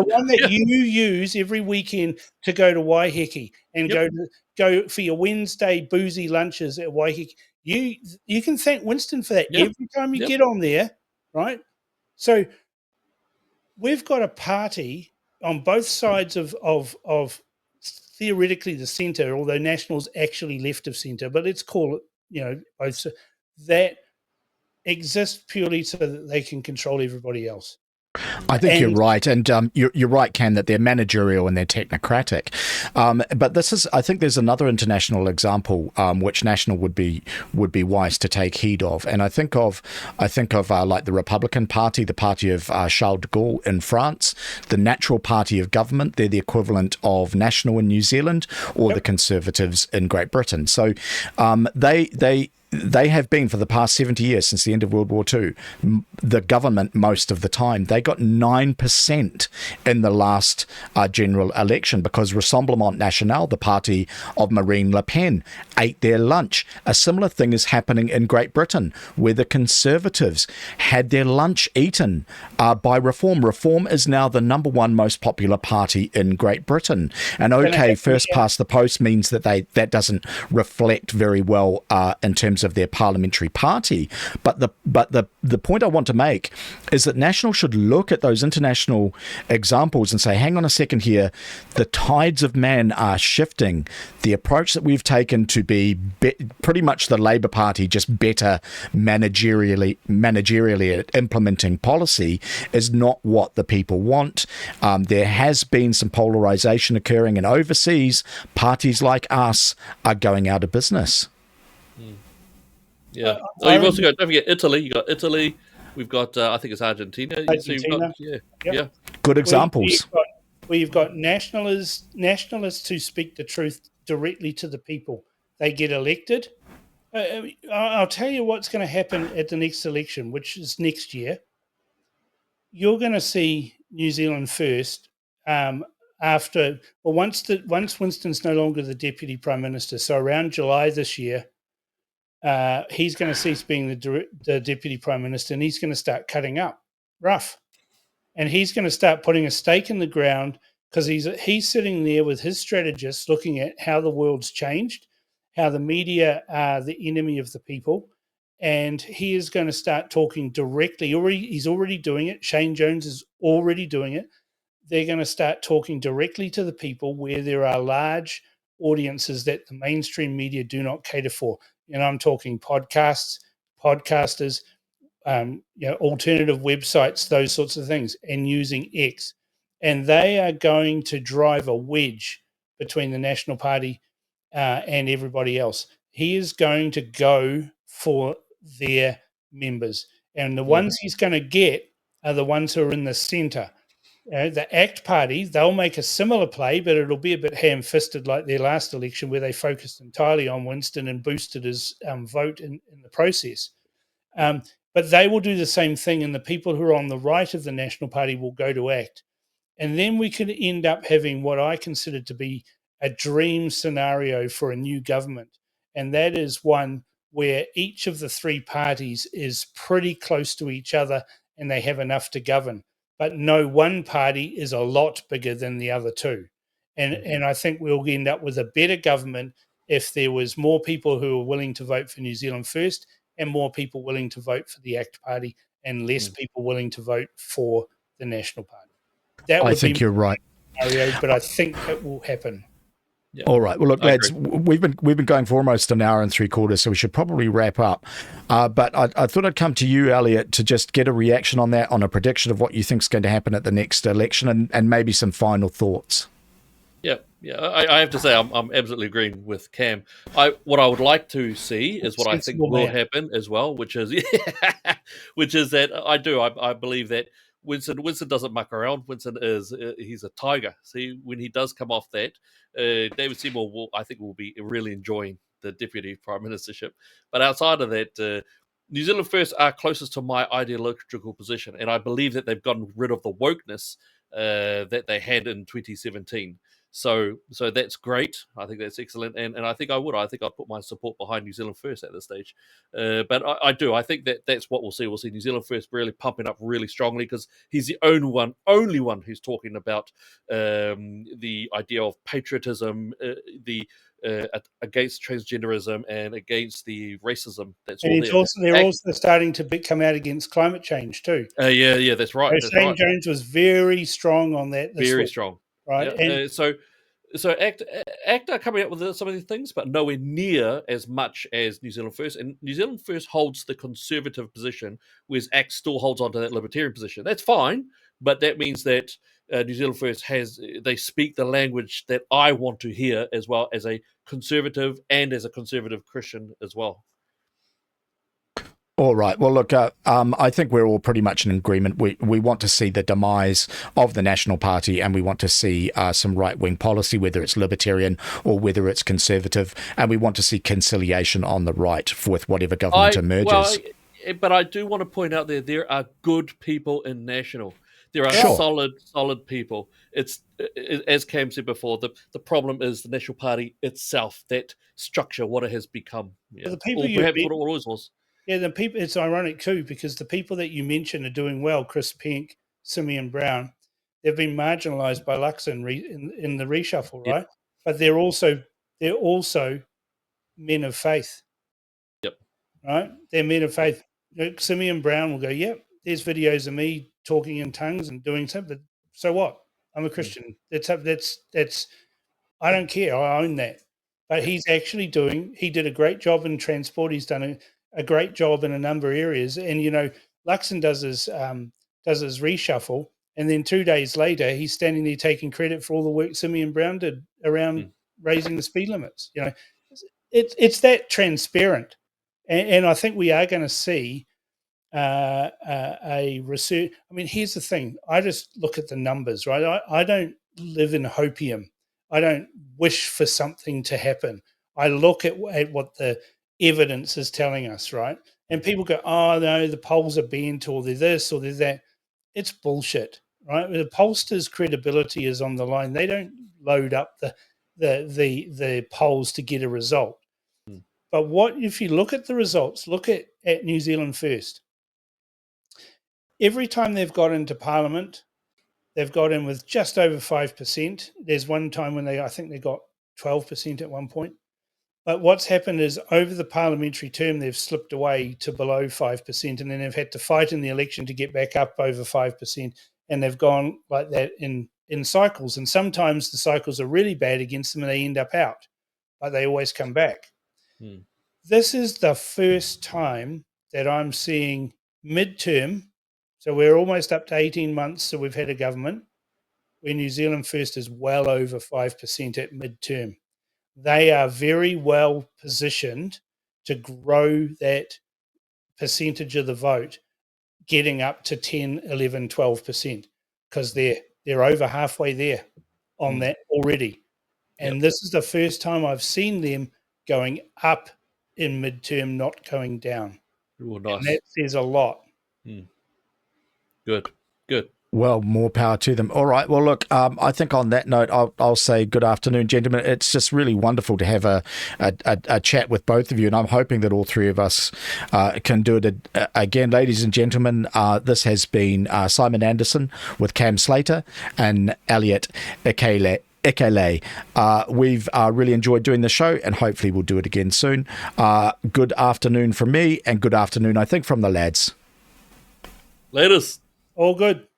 one that you use every weekend to go to Waiheke and go to go for your Wednesday boozy lunches at Waikiki. You can thank Winston for that every time you get on there, right? So we've got a party on both sides of theoretically the centre, although National's actually left of centre, but let's call it, both, that exist purely so that they can control everybody else. I think you're right, and you're right, Cam, that they're managerial and they're technocratic. But I think there's another international example which National would be wise to take heed of, and I think of like the Republican Party, the party of Charles de Gaulle in France, the Natural Party of government. They're the equivalent of National in New Zealand, or the Conservatives in Great Britain. So they have been, for the past 70 years, since the end of World War II, the government most of the time. They got 9% in the last general election because Rassemblement National, the party of Marine Le Pen, ate their lunch. A similar thing is happening in Great Britain, where the Conservatives had their lunch eaten by Reform. Reform is now the number one most popular party in Great Britain. And first past the post means that doesn't reflect very well in terms of their parliamentary party. But the point I want to make is that National should look at those international examples and say, hang on a second here, the tides of man are shifting. The approach that we've taken to be pretty much the Labour Party, just better managerially at implementing policy, is not what the people want. There has been some polarisation occurring, and overseas parties like us are going out of business. Yeah. You've also got, don't forget, Italy. You got Italy. We've got, I think it's Argentina. So you've got, good examples. Where you've got nationalists who speak the truth directly to the people. They get elected. I'll tell you what's going to happen at the next election, which is next year. You're going to see New Zealand First once Winston's no longer the Deputy Prime Minister. So around July this year, he's going to cease being the Deputy Prime Minister, and he's going to start cutting up rough. And he's going to start putting a stake in the ground, because he's sitting there with his strategists looking at how the world's changed, how the media are the enemy of the people, and he is going to start talking directly. He's already doing it. Shane Jones is already doing it. They're going to start talking directly to the people where there are large audiences that the mainstream media do not cater for. I'm talking podcasts, podcasters, alternative websites, those sorts of things, and using X. And they are going to drive a wedge between the National Party and everybody else. He is going to go for their members. And the ones he's going to get are the ones who are in the centre. The ACT Party, they'll make a similar play, but it'll be a bit ham-fisted like their last election, where they focused entirely on Winston and boosted his vote in the process. But they will do the same thing, and the people who are on the right of the National Party will go to ACT. And then we could end up having what I consider to be a dream scenario for a new government. And that is one where each of the three parties is pretty close to each other and they have enough to govern. But no one party is a lot bigger than the other two. And I think we'll end up with a better government if there was more people who are willing to vote for New Zealand First, and more people willing to vote for the ACT Party, and less people willing to vote for the National Party. I think you're right, but I think it will happen. Yeah. All right. Well, look, lads, we've been going for almost an hour and 3/4, so we should probably wrap up. But I thought I'd come to you, Elliot, to just get a reaction on that, on a prediction of what you think is going to happen at the next election, and maybe some final thoughts. Yeah. I have to say, I'm absolutely agreeing with Cam. What I would like to see is what I think will happen as well, which is that I believe that Winston doesn't muck around. Winston he's a tiger. See, when he does come off that, David Seymour will be really enjoying the deputy prime ministership. But outside of that, New Zealand First are closest to my ideological position, and I believe that they've gotten rid of the wokeness that they had in 2017. So that's great. I think that's excellent, and I think I'd put my support behind New Zealand First at this stage. But I think that's what we'll see. We'll see New Zealand First really pumping up really strongly, because he's the only one who's talking about the idea of patriotism, the against transgenderism and against the racism that's all And there. they're also starting to come out against climate change too. Yeah, that's right. So Shane Jones was very strong on that this Very week, strong. right? Yeah. And So ACT are coming up with some of these things, but nowhere near as much as New Zealand First. And New Zealand First holds the conservative position, whereas ACT still holds on to that libertarian position. That's fine, but that means that New Zealand First they speak the language that I want to hear, as well as a conservative and as a conservative Christian as well. All right. Well, look, I think we're all pretty much in agreement. We want to see the demise of the National Party, and we want to see some right-wing policy, whether it's libertarian or whether it's conservative, and we want to see conciliation on the right with whatever government emerges. But I do want to point out there are good people in National. There are solid people. It's as Cam said before. The problem is the National Party itself, that structure, what it has become. Yeah. the people or perhaps what it always was. Yeah, the people. It's ironic too because the people that you mentioned are doing well. Chris Pink, Simeon Brown, they've been marginalised by Luxon in the reshuffle, right? Yep. But they're also men of faith. Yep. Right, they're men of faith. Simeon Brown will go, "Yep, there's videos of me talking in tongues and doing something. So what? I'm a Christian. That's I don't care. I own that." But he's actually he did a great job in transport. He's done a great job in a number of areas. And, Luxon does his reshuffle. And then 2 days later, he's standing there taking credit for all the work Simeon Brown did around raising the speed limits. It's that transparent. And I think we are going to see a research. I mean, here's the thing. I just look at the numbers, right? I don't live in hopium. I don't wish for something to happen. I look at what the evidence is telling us, right? And people go, "Oh no, the polls are bent, or they're this, or they're that." It's bullshit, right? The pollsters' credibility is on the line. They don't load up the polls to get a result. But what if you look at the results? Look at New Zealand First. Every time they've got into Parliament, they've got in with just over 5%. There's one time when I think they got 12% at one point. But what's happened is over the parliamentary term, they've slipped away to below 5%, and then they've had to fight in the election to get back up over 5%. And they've gone like that in cycles. And sometimes the cycles are really bad against them and they end up out, but they always come back. This is the first time that I'm seeing midterm. So we're almost up to 18 months. So we've had a government where New Zealand First is well over 5% at midterm. They are very well positioned to grow that percentage of the vote, getting up to 10, 11, 12%, because they're over halfway there on that already. And this is the first time I've seen them going up in midterm, not going down. Ooh, nice. And that says a lot. Good. Well, more power to them. All right. Well, look, I think on that note, I'll say good afternoon, gentlemen. It's just really wonderful to have a chat with both of you, and I'm hoping that all three of us can do it again. Ladies and gentlemen, this has been Simon Anderson with Cam Slater and Elliot Ikilei. We've really enjoyed doing the show, and hopefully we'll do it again soon. Good afternoon from me, and good afternoon, I think, from the lads. Latest. All good.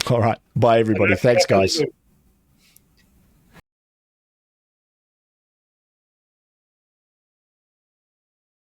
All right. Bye, everybody. Thanks, guys.